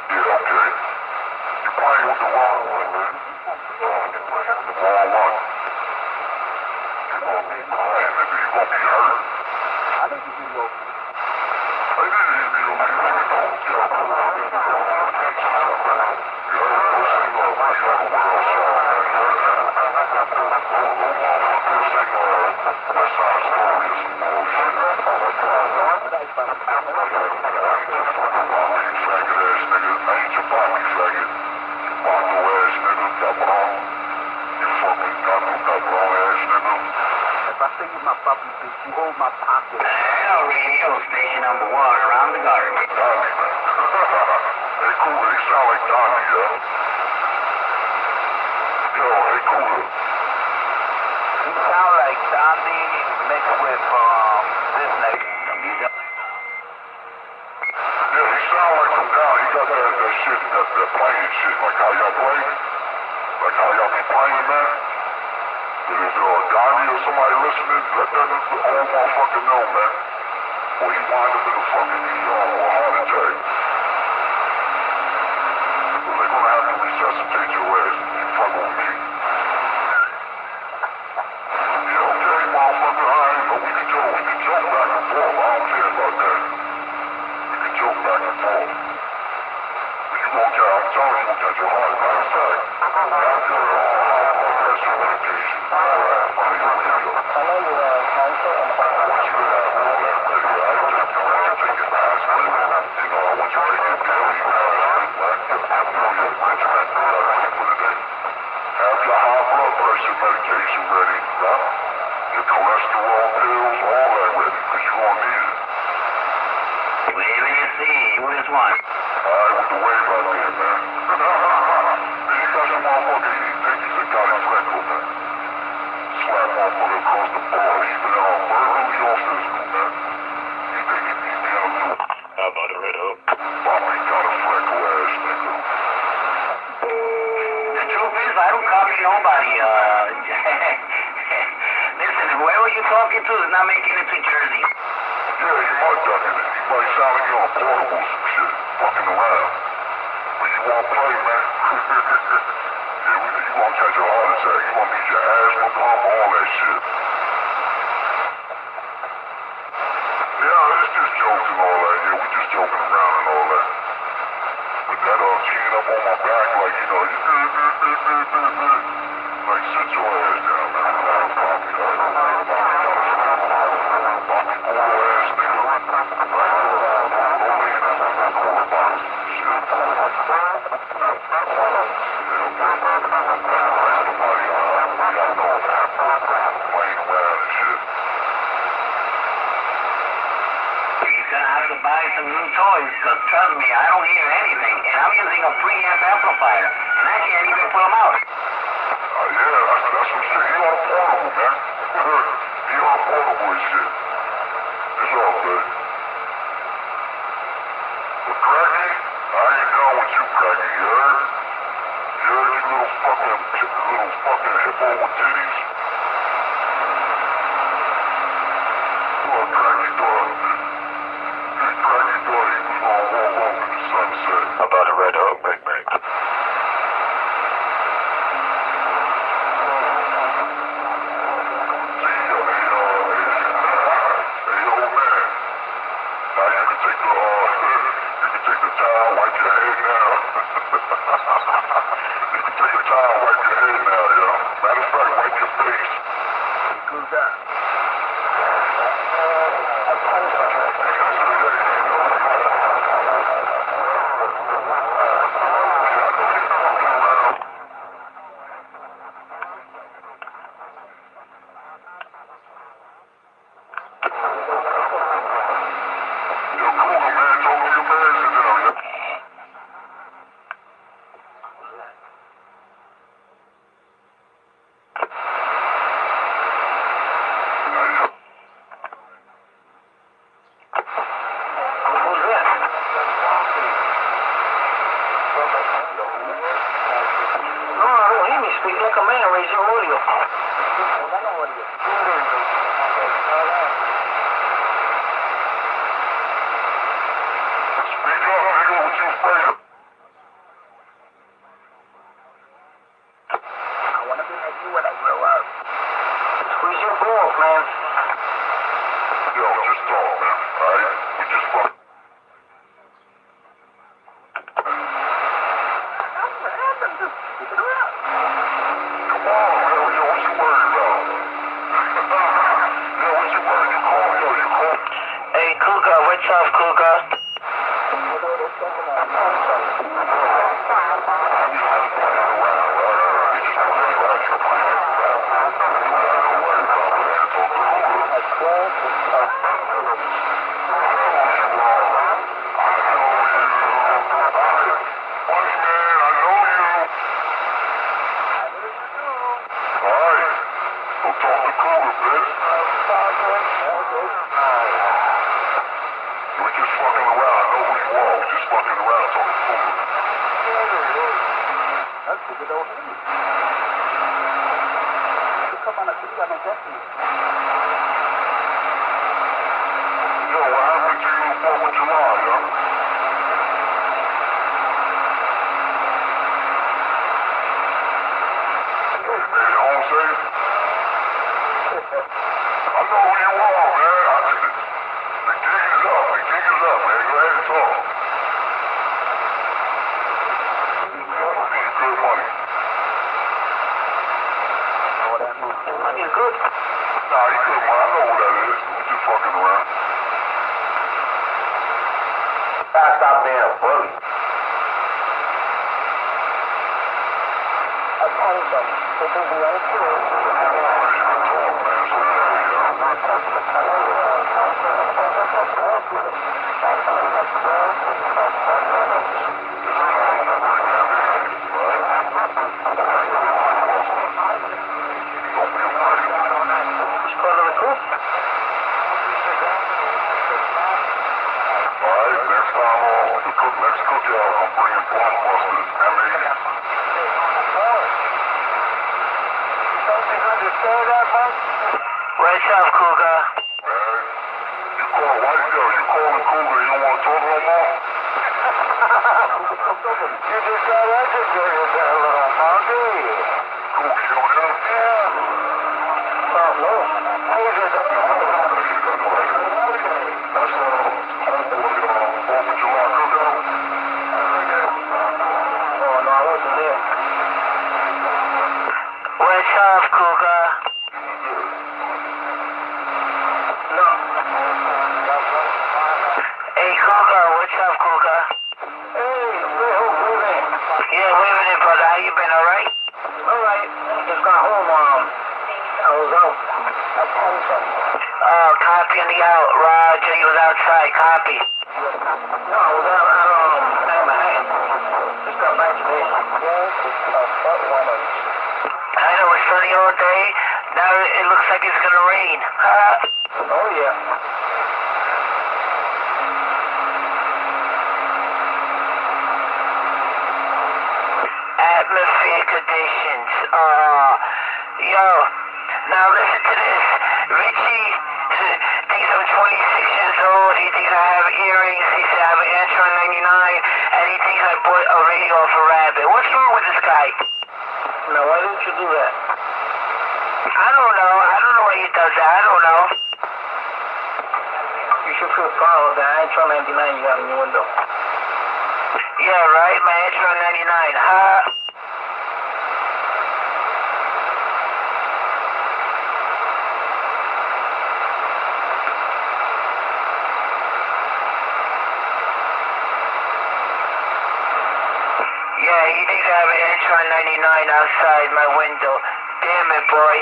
Yeah, okay. You're playing with the wrong one, man. You're playing with the wrong one. You're gonna be crying, nigga. You're gonna be hurt. I think you can go. I didn't hear you. You heard me, though. You heard me. You heard me. Sing up. You heard the world song, man. You heard that? Motherfucker, sing West Side Story or some bullshit. My puppy bitch, you hold my pocket. Radio station number 1 around the garden. Donnie, man. Hey, Cooler, he sound like Donnie, yo. Yo, hey, Cooler. You sound like Donnie mixed with this nigga. Yeah, he sound like from down. He got that shit, that playing shit, like how y'all play. Like how y'all be playing, man. If Donnie or somebody listening, let that old motherfucker know, man. Or he wind up in a fucking heart attack. So they're gonna have to resuscitate your ass if you fuck with me. Yeah, okay, motherfucker, alright, but we can joke back and forth. I don't care about that. We can joke back and forth. But you won't catch, I'm telling you, you won't catch your heart attack. That's your medication. Medication ready, huh? Your cholesterol pills, all that ready, because you're going to need it. Whatever you see, which one? Alright, with the wave out there, man. Then you got your motherfucker, he think he's a guy freckle, man. Slap motherfucker across the bar, even verbally or physical, man. He think he beat me up too. How about a red hook? Mama, he got a freckle ass nigga. The truth is, I don't copy nobody. Listen, whoever you're talking to is not making it to Jersey. Yeah, he might ducking it. He might sound like you're on portable some shit, fucking around. But you won't play, man. Yeah, you won't catch a heart attack. You won't need your asthma pump, all that shit. Yeah, it's just jokes and all that. Yeah, we just joking around and all that. But that cheating up on my back, like, you know, like, sit your ass down, man. Buy some new toys, because trust me, I don't hear anything, and I'm using a preamp amplifier, and I can't even pull them out. Yeah, that's some shit. He on a portable, man. He on a portable and shit. It's all good. But Cracky, I ain't done with you, Cracky, you heard? You heard, you little fucking hippo with titties? Look, Cracky dog. Cracky thought he was gonna walk off in the sunset. About a red hook, Big Big. Hey, old man. Now you can take the towel, wipe your head now. You can take a towel, wipe your head now, yo. Matter of fact, wipe your face. Who's that? Yo, Cougar, man, talk to your man. talk, man. Yo, just talk, man. Alright? We just fuck. Come on, man. Yo, what you worried about? Yo, what you worried? You call me, yo, you call me. Hey, Cougar, what's up, Cougar? Stop being a bully. Attention, it will be untrue. What's up, Cougar? You calling Cougar, you don't want to talk no more? You just got educated there, little monkey. Cougar, you know him? Yeah. Oh, no. Who's it? Oh, no, I wasn't there. What's up, Cougar? No. Hey, Cougar, what's up, Cougar? Hey, wait, Yeah, wait a minute, brother. How you been, alright? alright. Just got home, I was out. Attention. Copy on the out. Roger, you was outside. Copy. No, I was out at Manhattan. Just got back today. I know it's sunny all day. Now it looks like it's gonna rain. Oh, yeah. Atmospheric conditions. Yo, now listen to this. Richie thinks I'm 26 years old. He thinks I have earrings. He said I have an Antron 99, and he thinks I bought a radio off a rabbit. What's wrong with this guy? Now, why didn't you do that? I don't know. I don't know why he does that. I don't know. You should feel proud of that Antron 99 you got in your window. Yeah, right? My Antron 99. Yeah, he thinks I have an Antron 99 outside my window. Damn it, boy.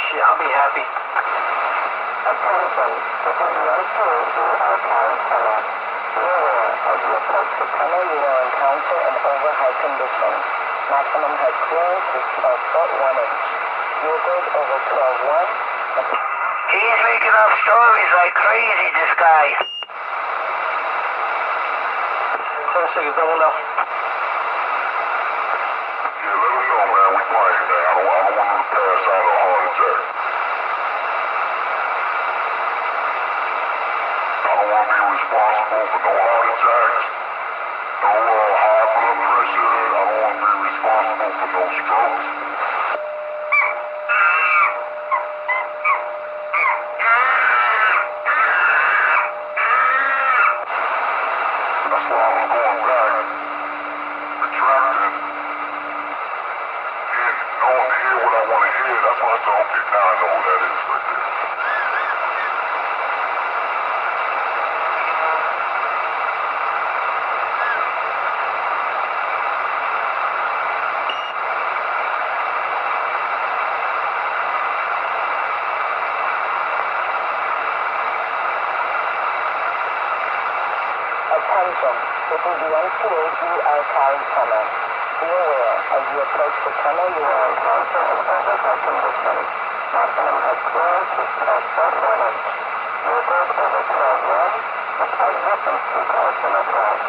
Shit, I'll be happy. Encounter an over-high condition. Maximum height clearance is 12-foot 1 inch. Vehicles over 12-1. He's making up stories like crazy, this guy. 10 seconds, double up. Yeah, let him know, man. We quiet, man. I don't want him to pass out a heart attack. I don't want to be responsible for no heart attacks, no high blood pressure. I don't want to be responsible for no strokes. Yeah, that's why I said, okay, now I know who that is right there. Attention, this is the NCAG archive tunnel. Be aware, as you approach the tunnel, you are encountering a physical condition. Maximum head clearance is 12.1 inch. Vehicles over 12.1, exit and seek alternate route.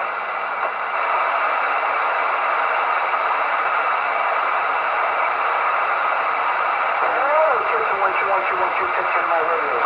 One, attention, my radio.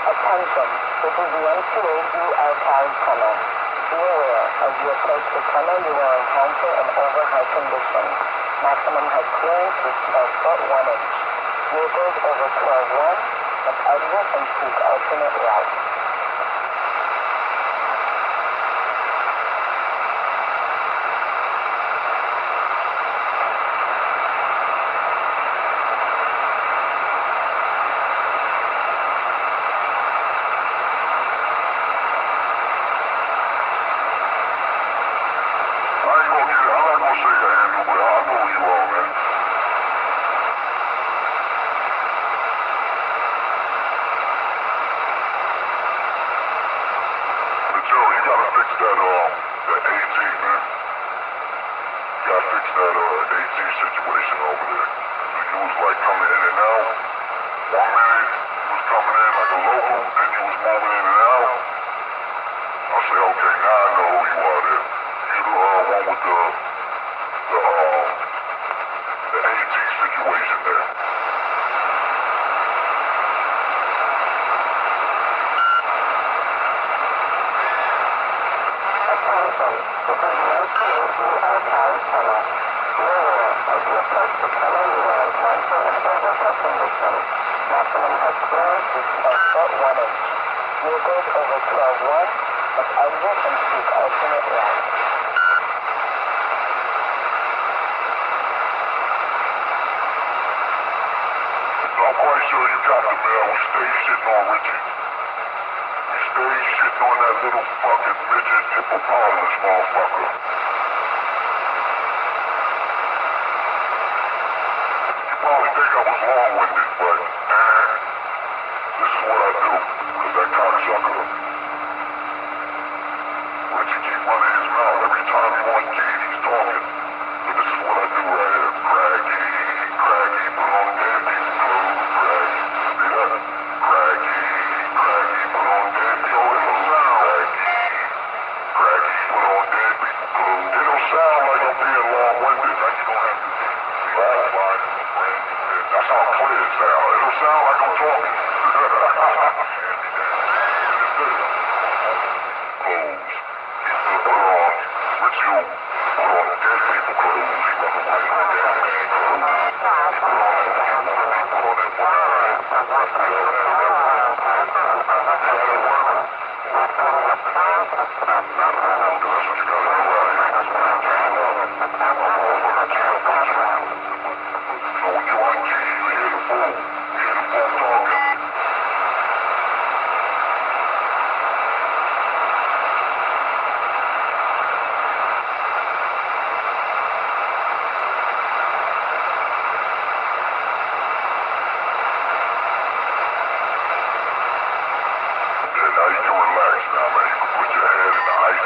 Attention, this is the NCAG archive tunnel. Be aware, as you approach the tunnel, you will encounter an over-high condition. Maximum head clearance is 12.1 inch. Vehicles over 12.1, must exit and seek alternate route. Situation over there. You was like coming in and out. 1 minute you was coming in like a local, then you was moving in and out. I say, okay, now I know who you are there. You the one with the AT situation there. Maximum head clearance is 12.1 inch. Vehicles over 12.1 must exit and seek alternate route. I'm quite sure you got the mail. We stay shitting on Richie. We stay shitting on that little fucking midget hippopotamus motherfucker. You probably think I was long-winded, but this is what I do, because that cocksucker, Richie keep running his mouth every time he wants G, he's talking. So this is what I do right here. Craggy, put on dead people clothes, craggy. See that? Craggy, put on dead people clothes, craggy, put on dead people clothes. It don't sound like I'm being long-winded, like you don't have to be qualified as a friend. That's how clear it sounds. It don't sound like I'm talking. Now you can relax now, man. You can put your head in the ice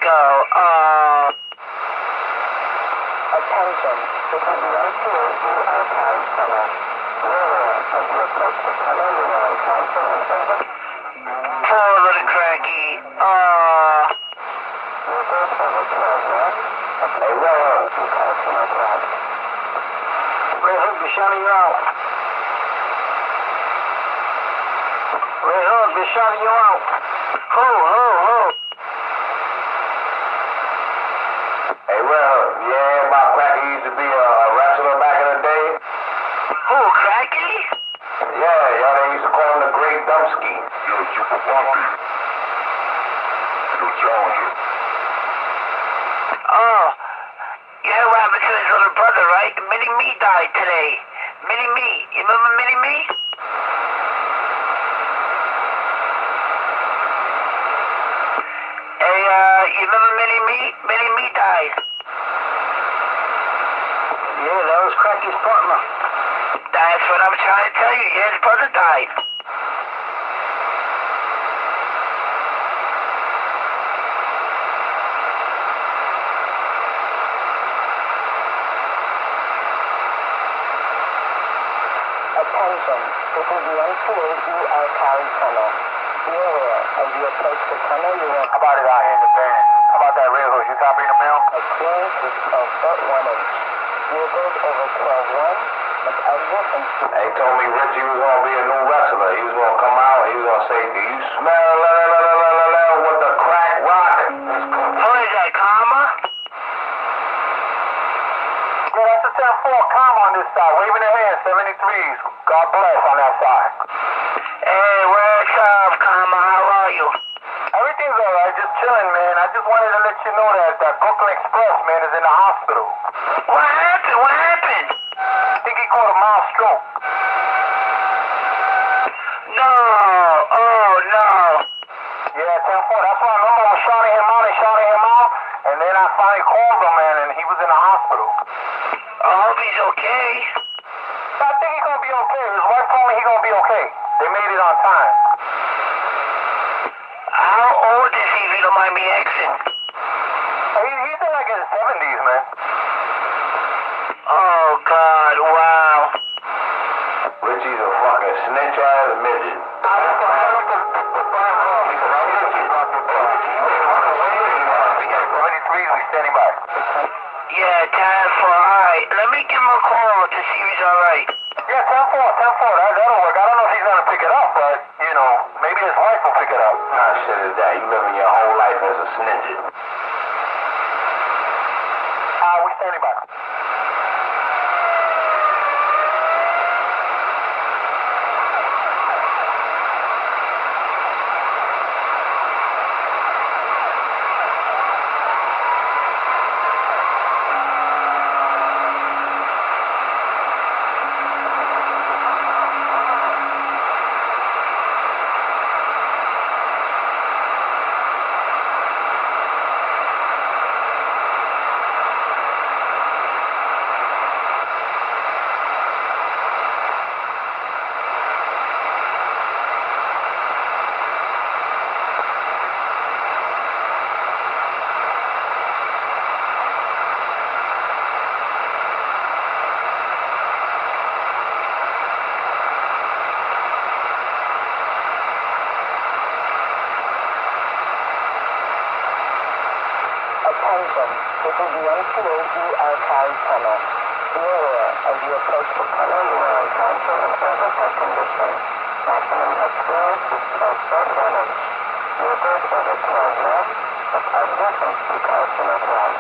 go. Attention, this is the NYCRADIOWARS archive center. Beware, as you approach the tunnel, you will encounter Poor little cracky. vehicles over 12 left. Hey, where? Personal tracks. Red Hook, they're shouting you out. Red Hook, they're shouting you out. Who? Hey, where? Yeah, my cracker used to be a wrestler back in the day. Who, Cracky? Yeah, they used to call him the Great Dumpski. Yo, Super Bumpy. Yo, Georgia. Oh, you know what happened to his little brother, right? Mini-Me died today. Mini-Me. You remember Mini-Me? Hey, you remember Mini-Me? Mini-Me died. Yeah, that was Cracky's partner. That's what I'm trying to tell you. Yeah, his brother died. Attention, this is the NYCRADIOWARS archive tunnel. Be aware, as you approach the tunnel, you will How about it out here in the van? How about that Red Hook? You copying the mail? a clearance is 12 foot 1 inch. Vehicles over 12-1 must exit and They told me Richie was going to be a new wrestler. He was going to come out and he was going to say, do you smell with the crack rock? Who is that, Karma? Yeah, that's the 10-4 calm on this side. Waving their hands, 73s. God bless on that side. Hey, what's up, Karma? How are you? Everything's alright, just chilling, man. I just wanted to let you know that Brooklyn Express, man, is in the hospital. What happened? What happened? I think he caught a mild stroke. No. Oh, no. Yeah, 10-4. That's why I remember I was shouting him out, and then I finally called him, man, and he was in the hospital. I hope he's okay. I think he's gonna be okay. His wife told me he's gonna be okay. They made it on time. How old is he, if you don't mind me asking? He's in like his 70s, man. Oh, God, wow. Richie's a fucking snitch-ass midget. 73s, we standing by. Yeah, time for, alright. Let me give him a call to see if he's alright. Yeah, 10-4. That'll work. I don't know if he's gonna pick it up, but, you know, maybe his wife will pick it up. Nah, shit is that. You living your whole life as a snitch. We standing by. Attention, this is the NYCRADIOWARS archive tunnel. Be aware, as you approach the tunnel, you will encounter unfavorable conditions. Maximum head clearance is 12 foot 1 inch. Vehicles over 12 left must exit and keep alternate right.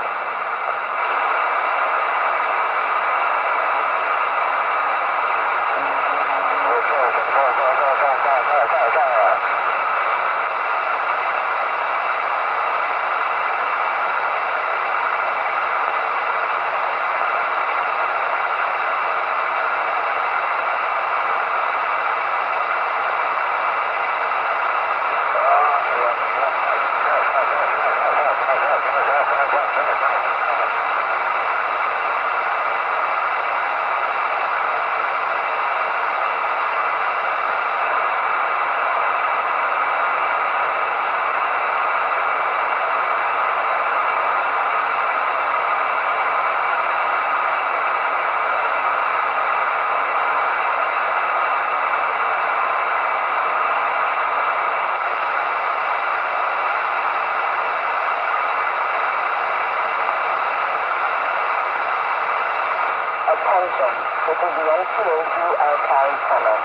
This is the NCAG Cali tunnel.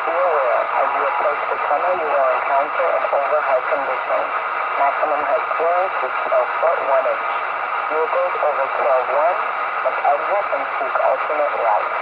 Be aware, as you approach the tunnel, you will encounter an over-high condition. Maximum height clearance is 12 foot 1 inch. Vehicles over 12.1 must exit and seek alternate routes.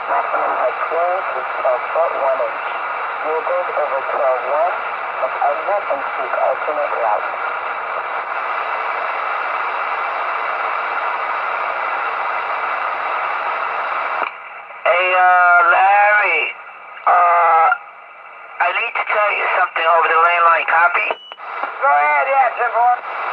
Maximum height clearance is 12 foot 1 inch. Vehicles over 12.1 must exit and seek alternate routes. Hey, Larry, I need to tell you something over the lane line, copy? Go ahead, yeah, 10-4.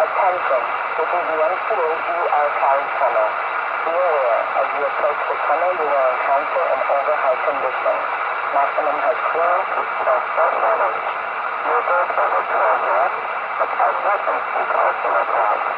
Attention, this is the NCAG Cali tunnel. Be aware, as you approach the tunnel, you will encounter an over-high condition. Maximum height clearance is 12 foot 1 inch. Vehicles over 12.1 must exit and seek alternate routes.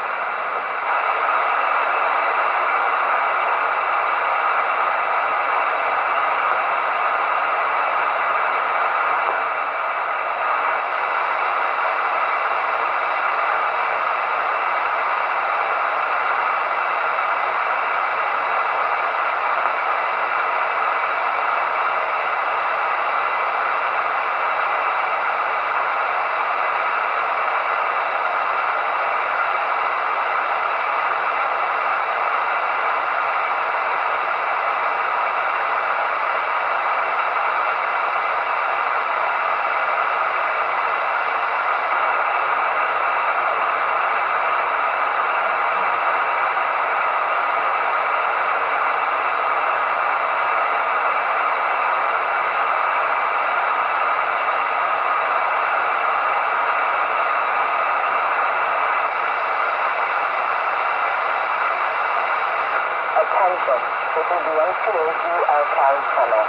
Attention, this is the NCAG Cali tunnel.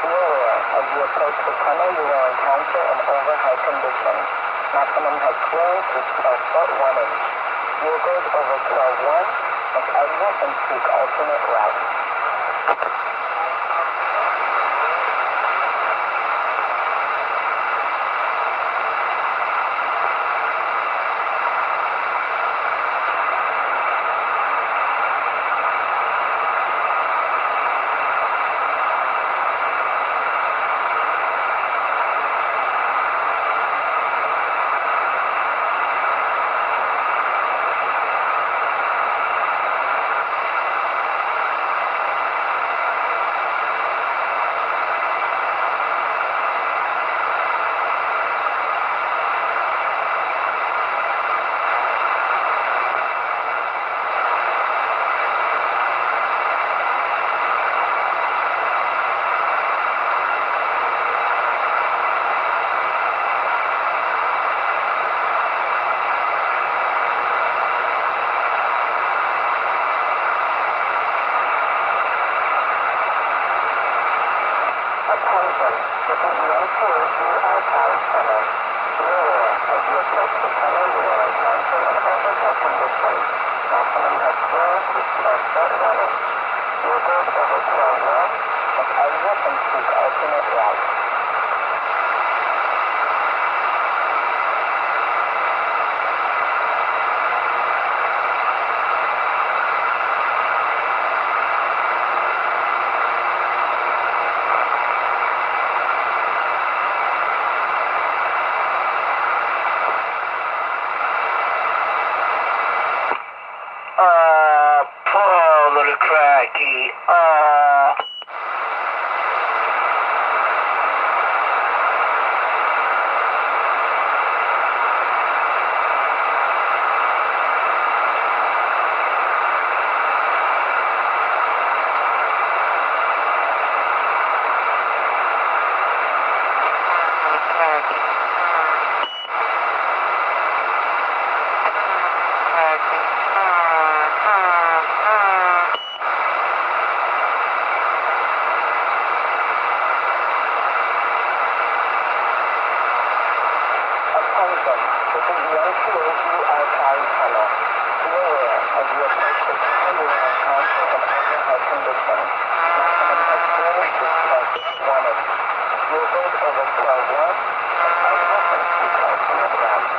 Be aware, as you approach the tunnel, you will encounter an over-high condition. Maximum height clearance is 12 foot 1 inch. Vehicles over 12.1 must exit and seek alternate routes. towards you are Town Center. Be aware, as you approach the tunnel, you are encounter an overhead condition. Maximum head clearance is 12 foot running. Vehicles over 12 west, must exit and seek alternate routes. Poor little cracky. Attention, this is the NYCRADIOWARS tunnel. Be aware, as you approach the tunnel, you will encounter an overhead condition. Maximum head clearance is 12 feet 1 inch. Vehicles over 12 west, must exit and seek alternate routes.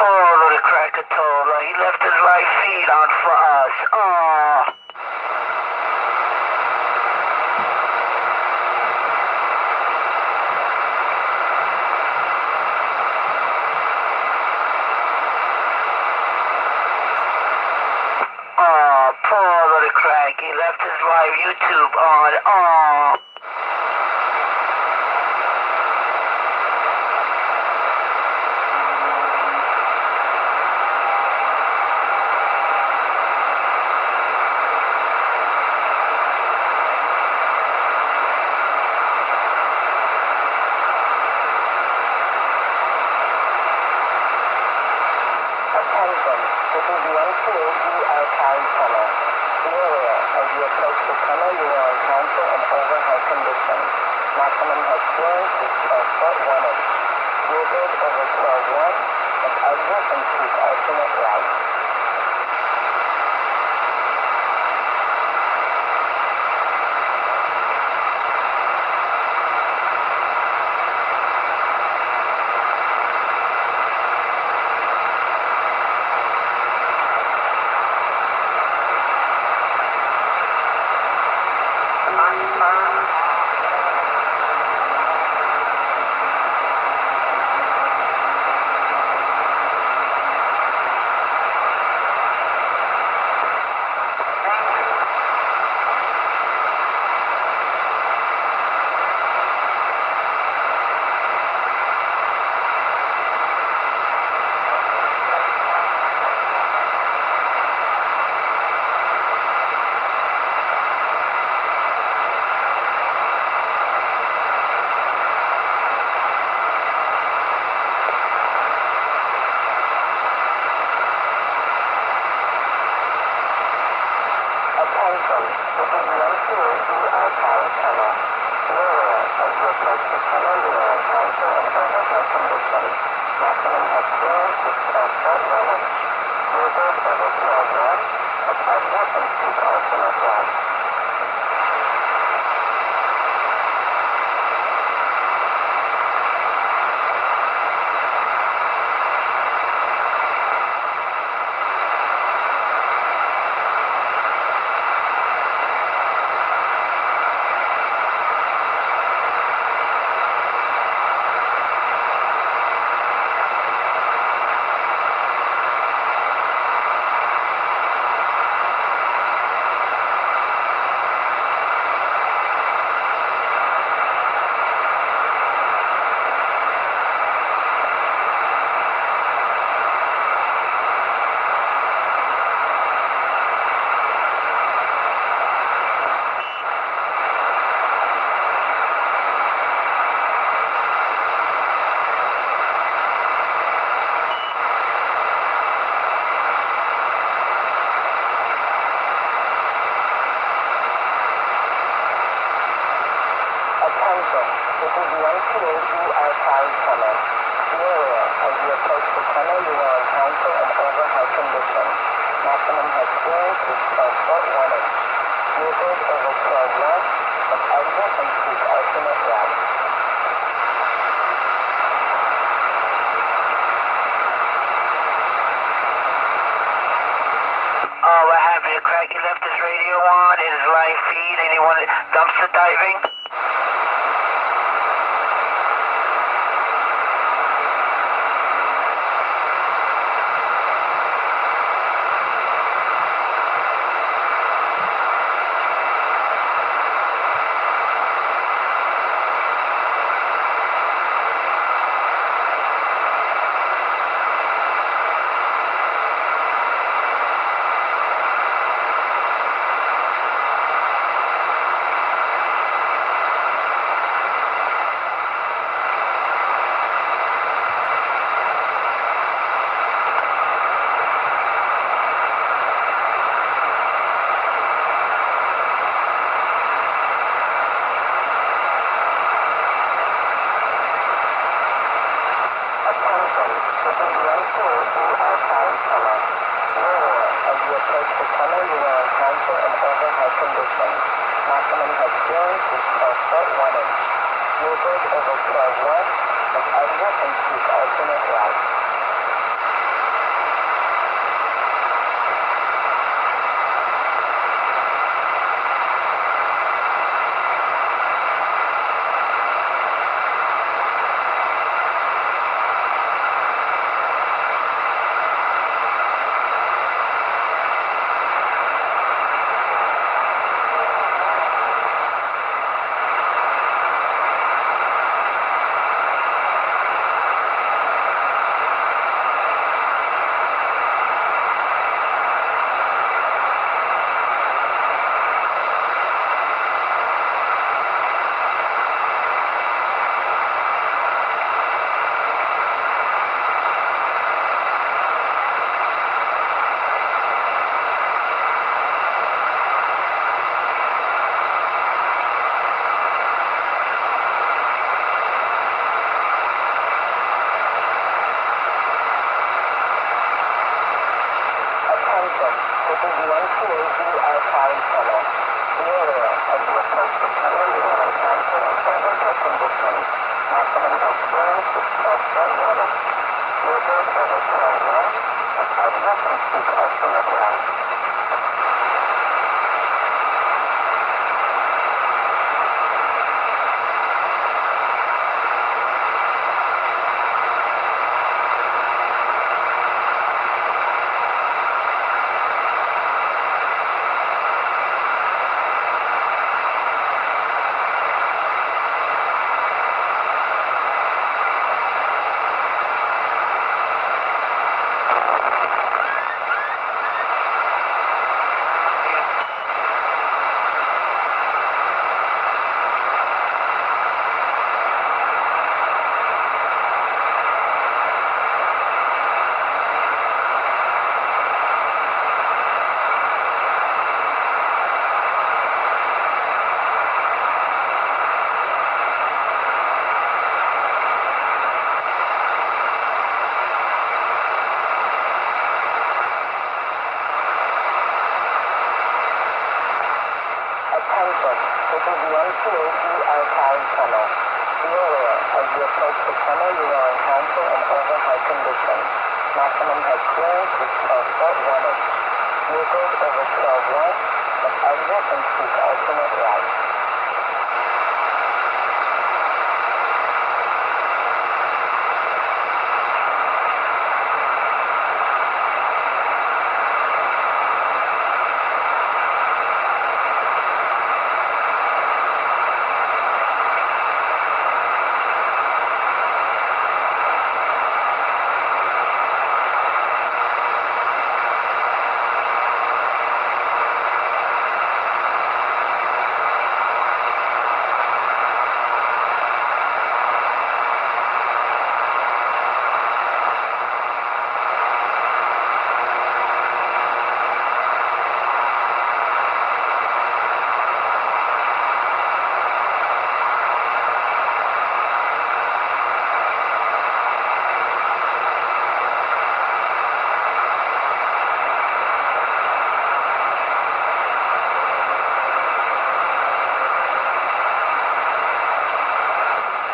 Poor little Krakatoa. He left his right feet on for us. Poor little crack. He left his live YouTube on. Attention, this is the NYCRADIOWARS tunnel. Be aware, as you approach the tunnel, you will encounter an overhead condition. Maximum head clearance is 12 foot 1 inch. Vehicles over 12 west must exit and seek alternate routes. This is the NYCRADIOWARS tunnel. Be aware, as you approach the tunnel, you will encounter an over-high condition. Maximum head clearance is 12 foot 1 inch. Vehicles over 12 west, and exit and seek alternate routes. What happened? Cracky left his radio on, his live feed, anyone dumpster diving?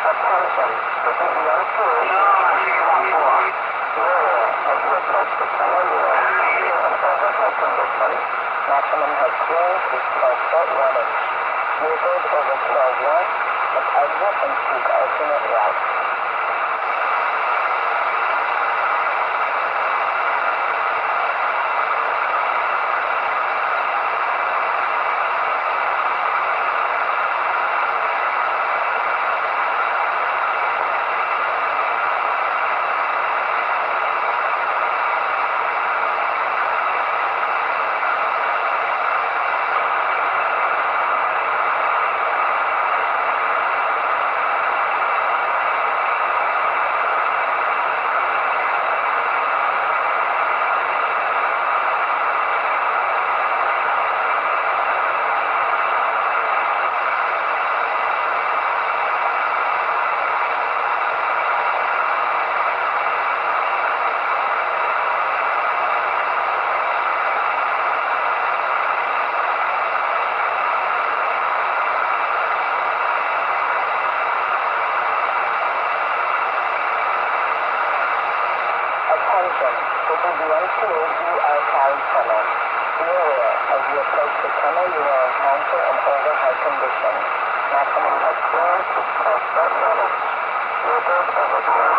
Attention, this is the unapproved area. As you approach the tunnel, you are in an overhead condition. Maximum head clearance is 12 foot 1 inch. Vehicles over 12 west must exit and seek alternate routes. This is the NYCRADIOWARS tunnel. Be aware, as you approach the tunnel, you will encounter an overhead condition. Maximum head clearance is 12 foot 1 inch. Vehicles over 12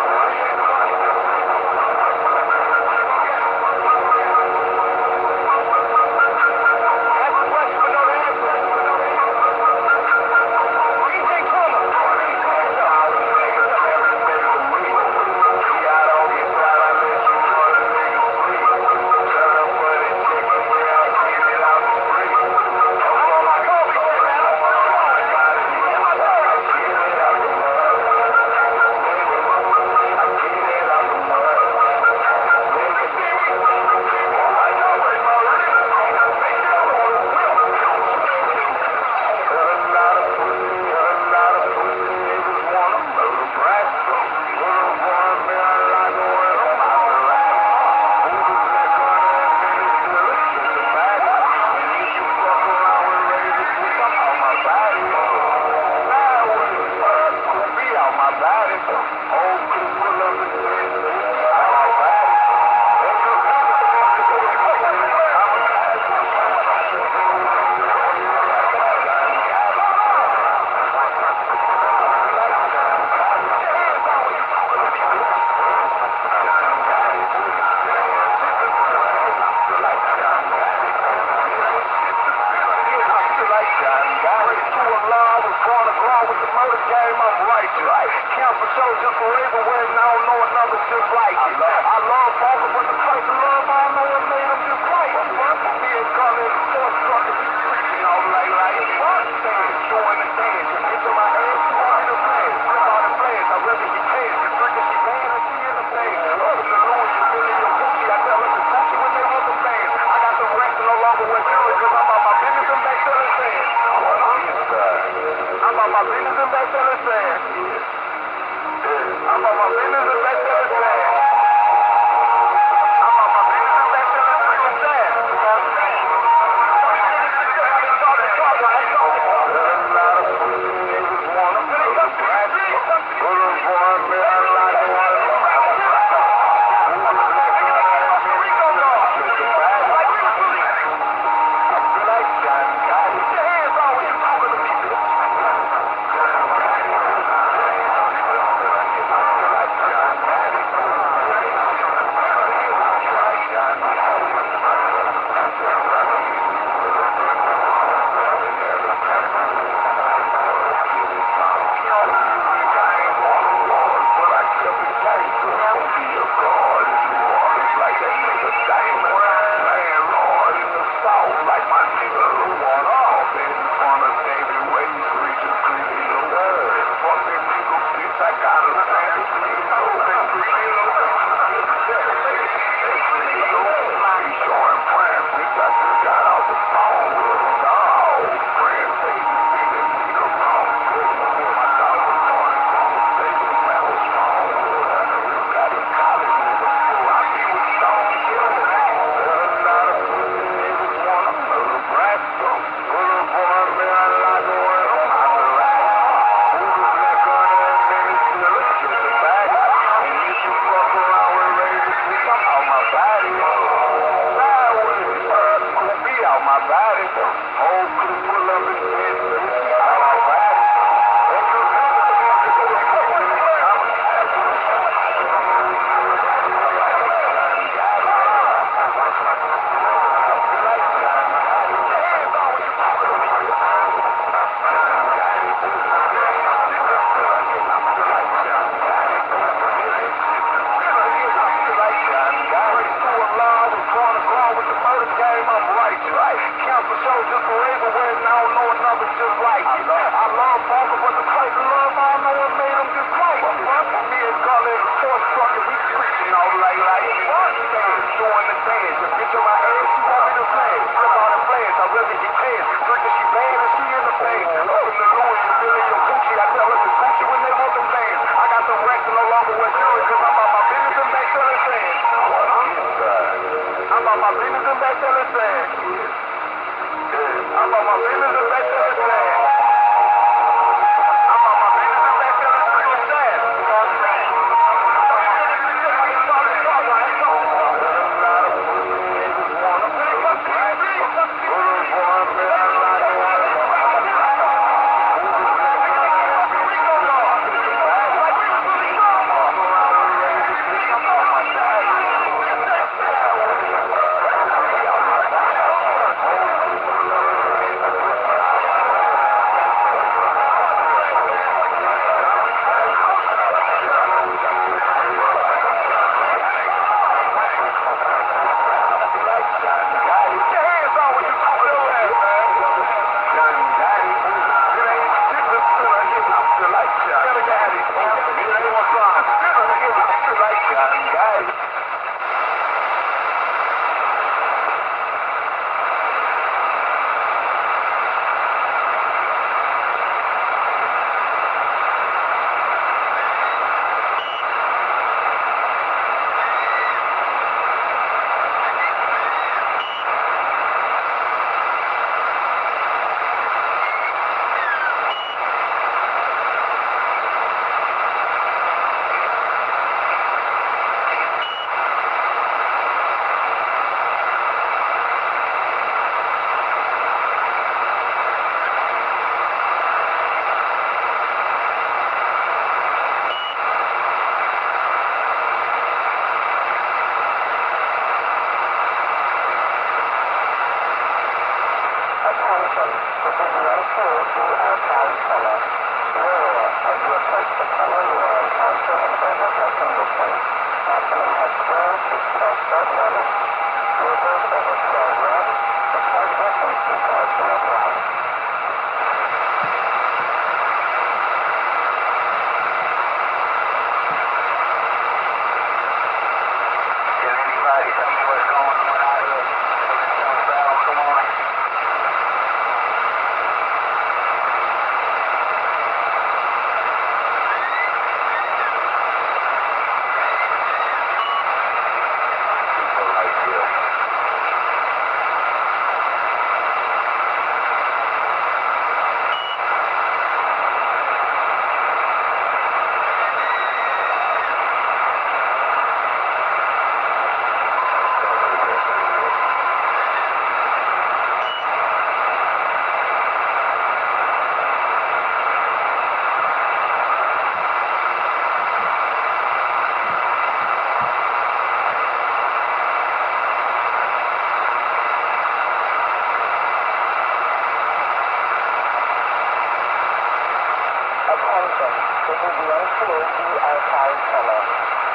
This is the NYCRADIOWARS tunnel.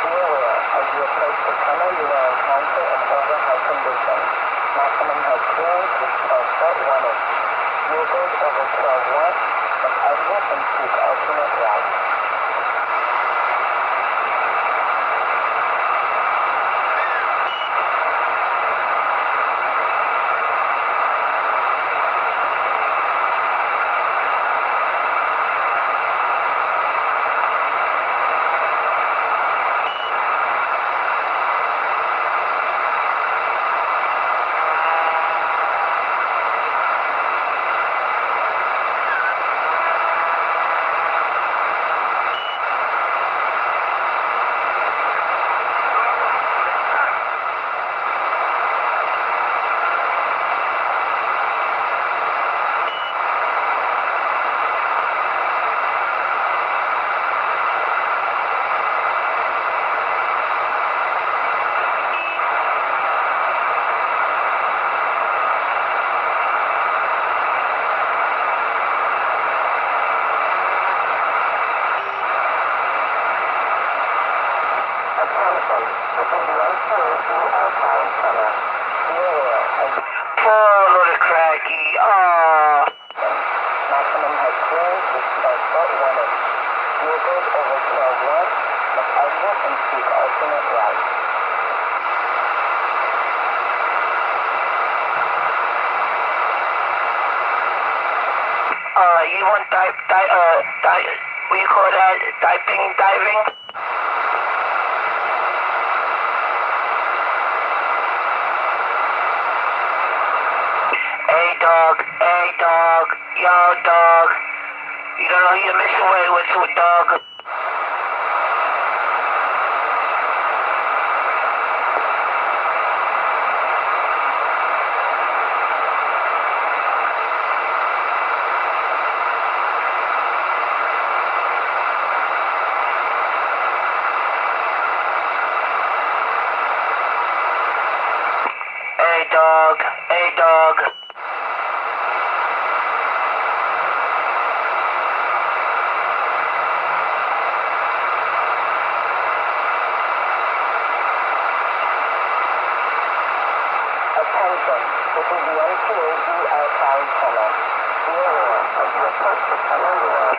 Be aware, as you approach the tunnel, you will encounter an overhang condition. Maximum head clearance is 12 foot 1 inch. Vehicles over 12 watts must exit and seek alternate routes. Follow the cracky. Maximum head clearance is 12 foot 1 inch. Vehicles over 12 watts must exit and seek alternate routes. You want what you call that? Diving? Hey dog, yo dog. You don't know who you're messing with dog. Hey dog. Attention, this is the NYCRADIOWARS tunnel. Be aware, as you approach the tunnel, you will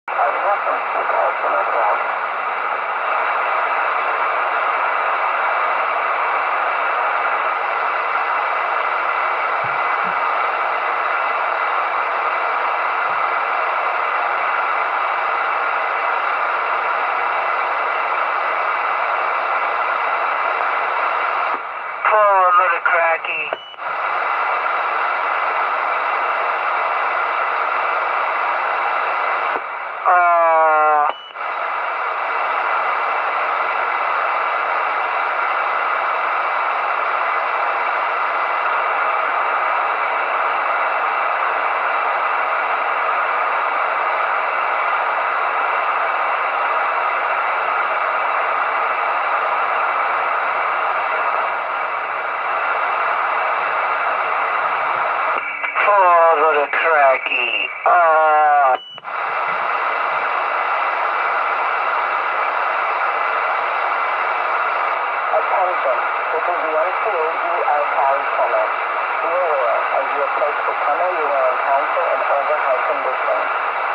exit and seek alternate routes. Follow the cracky. Follow the cracky. Attention, this is the NYCRADIOWARS tunnel. Be aware, as you approach the tunnel, you will encounter an overhang condition.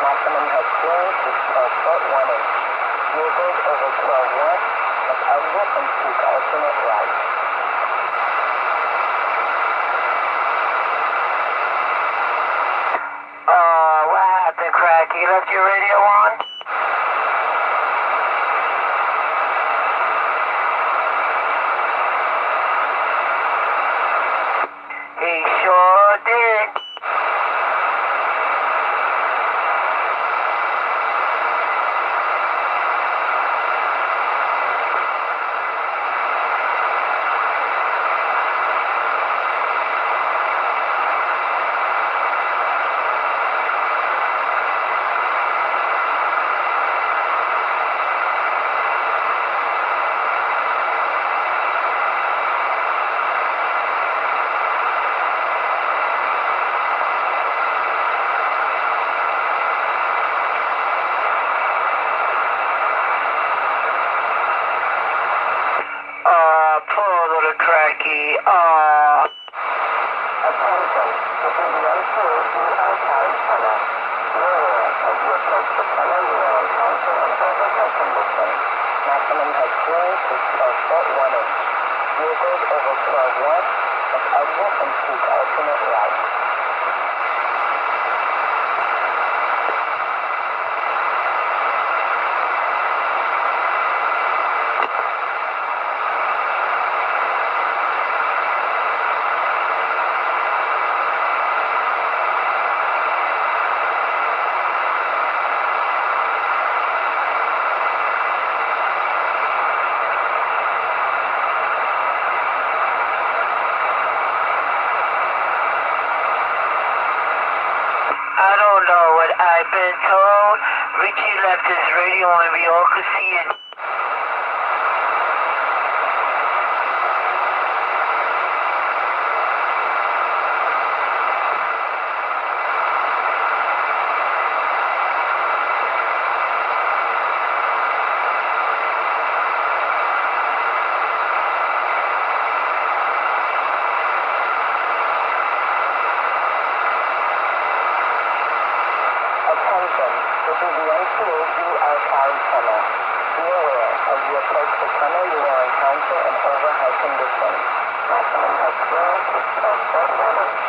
Maximum head clearance is 12 foot 1 inch. Vehicles over 12 watts must exit and seek alternate routes. What happened, cracky? You left your radio on? He sure did. Attention, this is the NYCRADIOWARS tunnel. Be aware, as you approach the tunnel, you will encounter an overhead condition. Maximum head clearance is 12 foot 1 inch. Vehicles over 12 west must exit and seek alternate routes. I don't know what I've been told. Richie left his radio on, we all could see it. Attention, this is the NYCRADIOWARS tunnel. Be aware, as you approach the tunnel, you will encounter an overhead condition. Maximum head clearance is 12 foot 1 inch.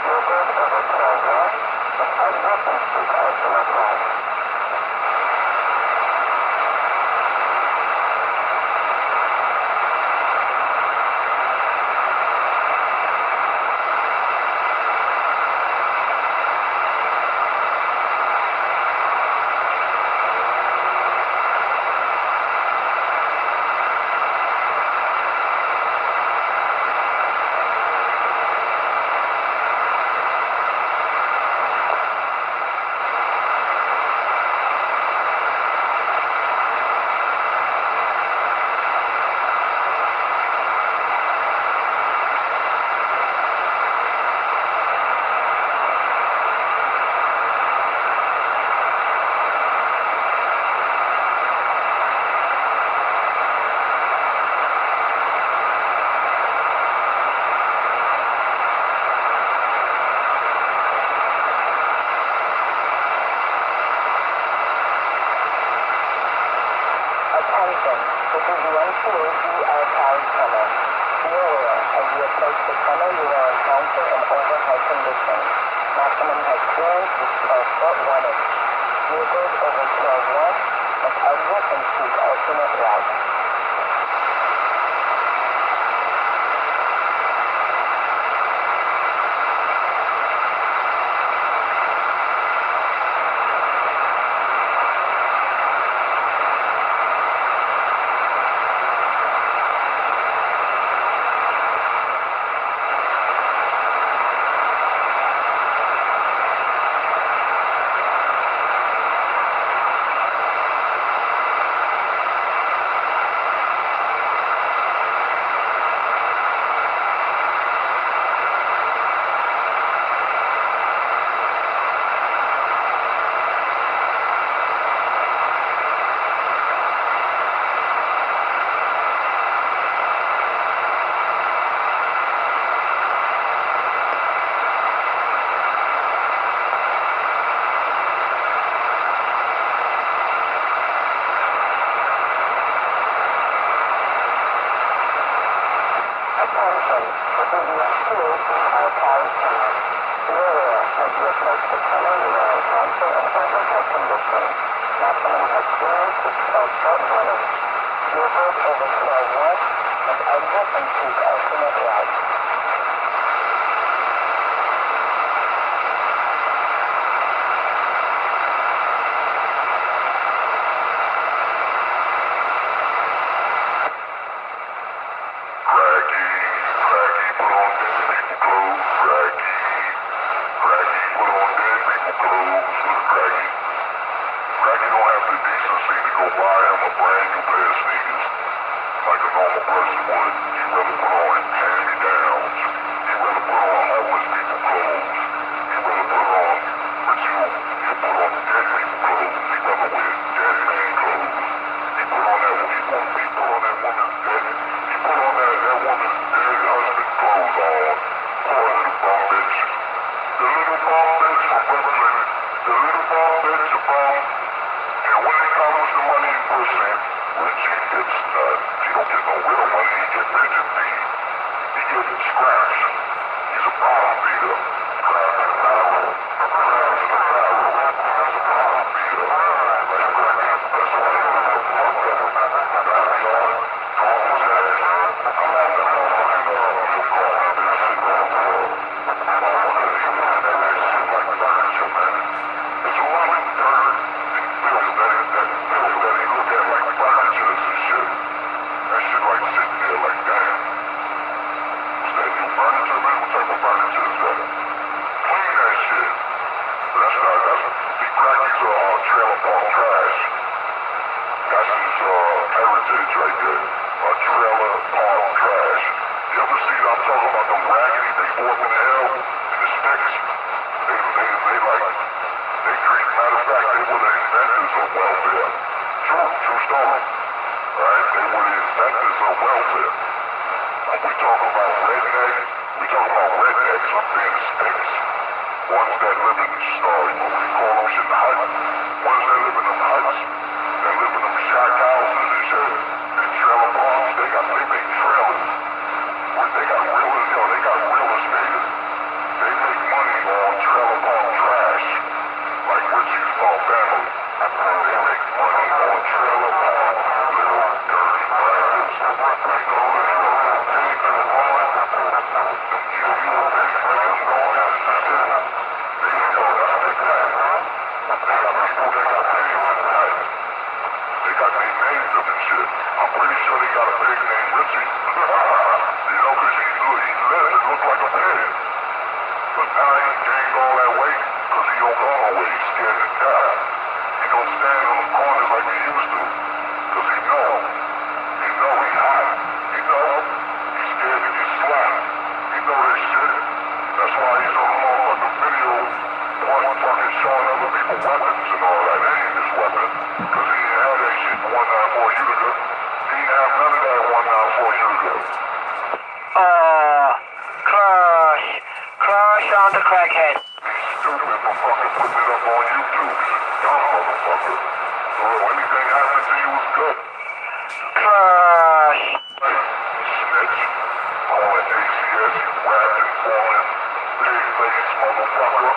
Vehicles over 12 west must exit and seek alternate routes. Attention, this is the NYCRADIOWARS tunnel. Be aware, as you approach the tunnel, you will encounter an overhead condition. Maximum head clearance is 12 foot 1 inch. Vehicles over 12 west must exit and seek alternate routes. Attention, this is the NYCRADIOWARS tunnel. Be aware, as you approach the tunnel, you will encounter an overhead condition. Maximum head clearance is 12 foot 1 inch. Vehicles over 12 west must exit and seek alternate routes. That woman's dead husband clothes on, pouring the bunk little bomb beds for Brooklyn, the little bomb beds are bomb, and when it comes to money and pussy, Richie gets he don't get no real money, he gets pigeon feed. He gets scraps. He's a bottom feeder. Crabs in the barrel. Crabs in the barrel. He's a bottom feeder. That's why he was a fuck up. Backyard, call his ass. I'm on that motherfucking milk carton been sitting on the floor. Motherfucker, he looking at that shit like furniture, man. There's a lot of dirt and filth that he look at like furniture and shit. That shit like sitting there like, damn. What's that new furniture, man? What type of furniture is that? Clean that shit. That's the crackies are trailer park trash. That's his heritage right there. Trailer park trash. You ever see, I'm talking about them raggedy people up in the hill in the sticks? They create, matter of fact, they were the inventors of welfare. True story. Right? They were the inventors of welfare. We talk about rednecks up there in the sticks. Ones that live in, what we call them shit, the hut. Ones that live in them huts, that live in them shack houses and shit, and trailer parks, they make trailers. They got real estate. They make money on trailer park trash, like Richie's small family. They make money on trailer park little dirty bastards. I'm pretty sure they got a pig named Richie. You know, because he lived and looked like a pig. But now he gained all that weight because he don't go nowhere. He's scared to die. He don't stand on the corners like he used to. Because he know he's hot. He know he's scared to get slapped. He know that shit. That's why he's on the motherfucking video fucking showing other people weapons and all that. That ain't his weapon. Because he ain't had that shit 194 Utica. He ain't have none of that 194 Utica. Crush on the crackhead. He's stupid for fucking putting it up on YouTube. He's a dumb motherfucker. So anything happened to you was good. Crush. Snitch. Calling ACS, you rapped and falling. Big face motherfucker.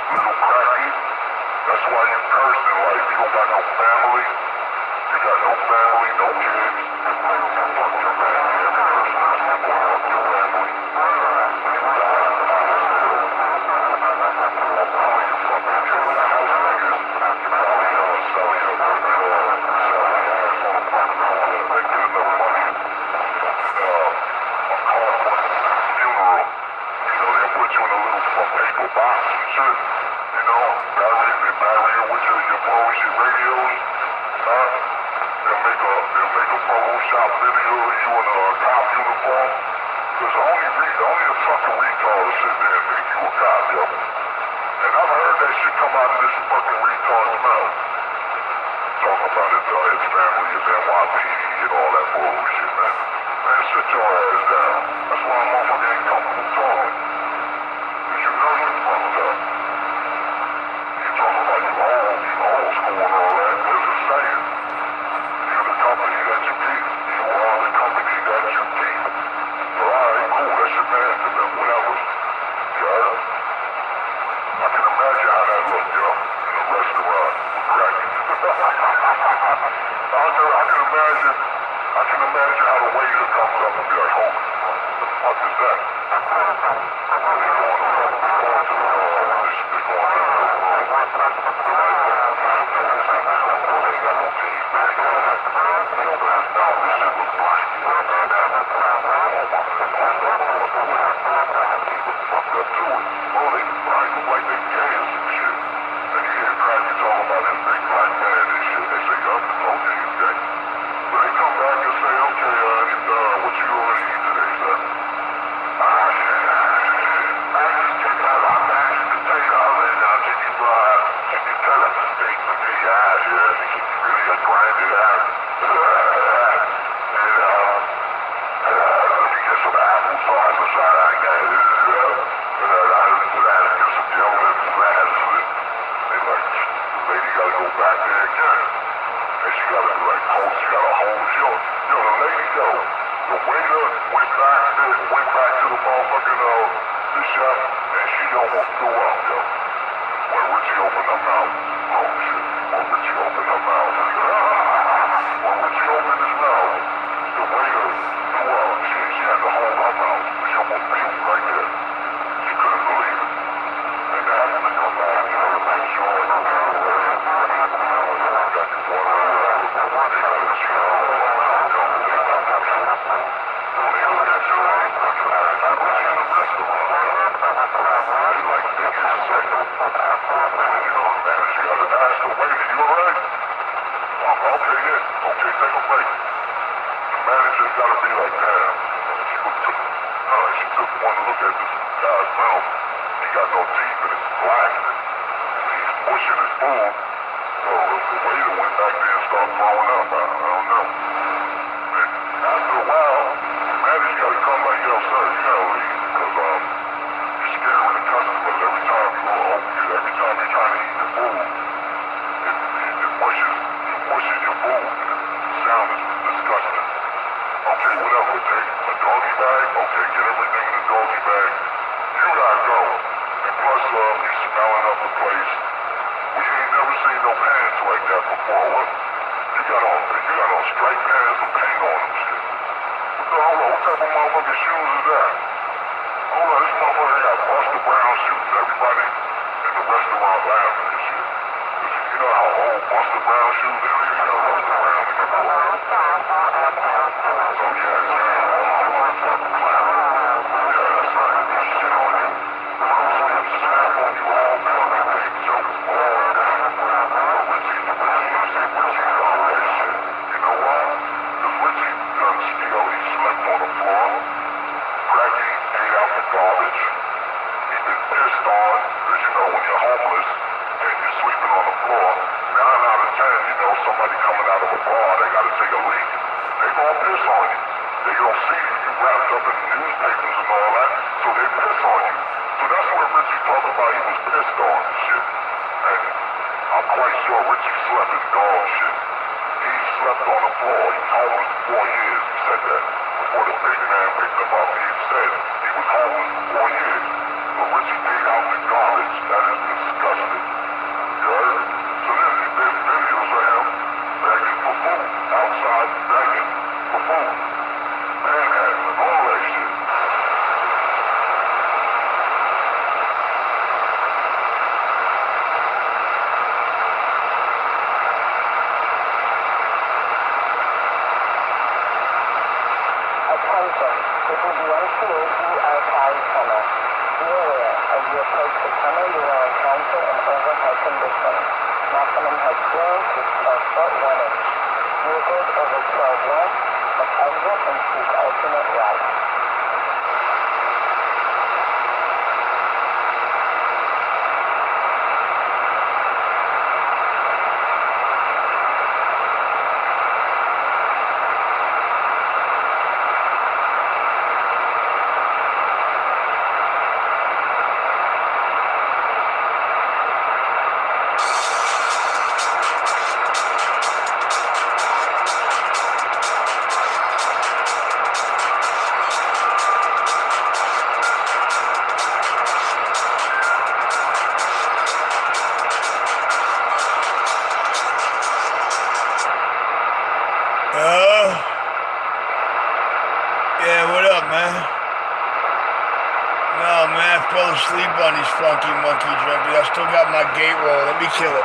Little cracky. That's why you cursed in life. You don't got no family. You got no family, no kids. Fuck your family. Every person that's fuck your family. Photoshop video of you in a cop uniform. Because only a fucking retard will sit there and think you a cop, yo. And I've heard that shit come out of this fucking retard's mouth. Talking about his family, his NYPD and all that bullshit, man. Man, sit your ass down. That's why a motherfucker ain't comfortable talking. Because you know you fucked up. You talking about you old school and all that. There's a saying. You're the company that you keep. You are the company that you keep. So, alright, cool, that's your man to them, whatever. You heard? I can imagine how that looked, yo, in a restaurant with cracking. I can imagine how the waiter comes up and be like, oh, what the fuck is that? Some Richie almost threw up, yo. When Richie opened her mouth, oh shit. When Richie opened her mouth, when Richie opened his mouth, the waiter threw up. She had to hold her mouth. She almost puked right there. She couldn't believe it. And they had to come back, you know, to make sure got the water. They got a cheat on the mouth, yo. They got that puke. When they look at you, like Richie in the restaurant, yo. They like, they get sick. You know, man, she got to ask the waiter, you alright? Okay, yeah. Okay, take a break. The manager's got to be like, damn. She took one look at this guy's mouth. He got no teeth and it's black. He's pushing his food. So the waiter went back there and started throwing up. I don't know. And after a while, the manager got to come like, yo, sir, you got to leave. Because you're scaring the customers every time you go home. Every time you're trying to eat the food. It pushes your food. The sound is disgusting. Okay, whatever. Take a doggy bag. Okay, get everything in the doggy bag. You gotta go. And plus, you're smelling up the place. We ain't never seen no pants like that before. What? You got on striped pants with paint on them, shit. What type of motherfucking shoes is that? Hold on, this motherfucker got Buster Brown shoes. Everybody in the restaurant laughing and shit. You know how old Buster Brown shoes is? You know Buster Brown in the floor. So yeah, that's right. This shit on you. Snap on you all fucking day. Jokes all day. Richie called that shit. You know why? Because Richie done steal. He slept on the floor. Cracky ate out the garbage. He been pissed on. Because you know when you're homeless and you're sleeping on the floor, 9 out of 10, you know, somebody coming out of a bar, they got to take a leak. They gonna piss on you. They gonna see you wrapped up in newspapers and all that, so they piss on you. So that's what Richie talked about. He was pissed on and shit. And I'm quite sure Richie slept in dog shit. He slept on the floor. He was homeless for 4 years. He said that before the big man picked him up. He said he was homeless for 4 years. But Richie ate out the garbage. That is disgusting. You heard? So there's videos of him begging for food. Outside begging for food. Manhandling, all that shit. Attention, this is the NCAG Archive Center. Be aware, as you approach the tunnel, you will encounter an overhead condition. Maximum head clearance is 12 foot 1 inch. Vehicles over 12 west must exit and seek alternate routes. Yeah, what up, man? No, man, I fell asleep on these funky monkey junkies. I still got my gate roll. Let me kill it.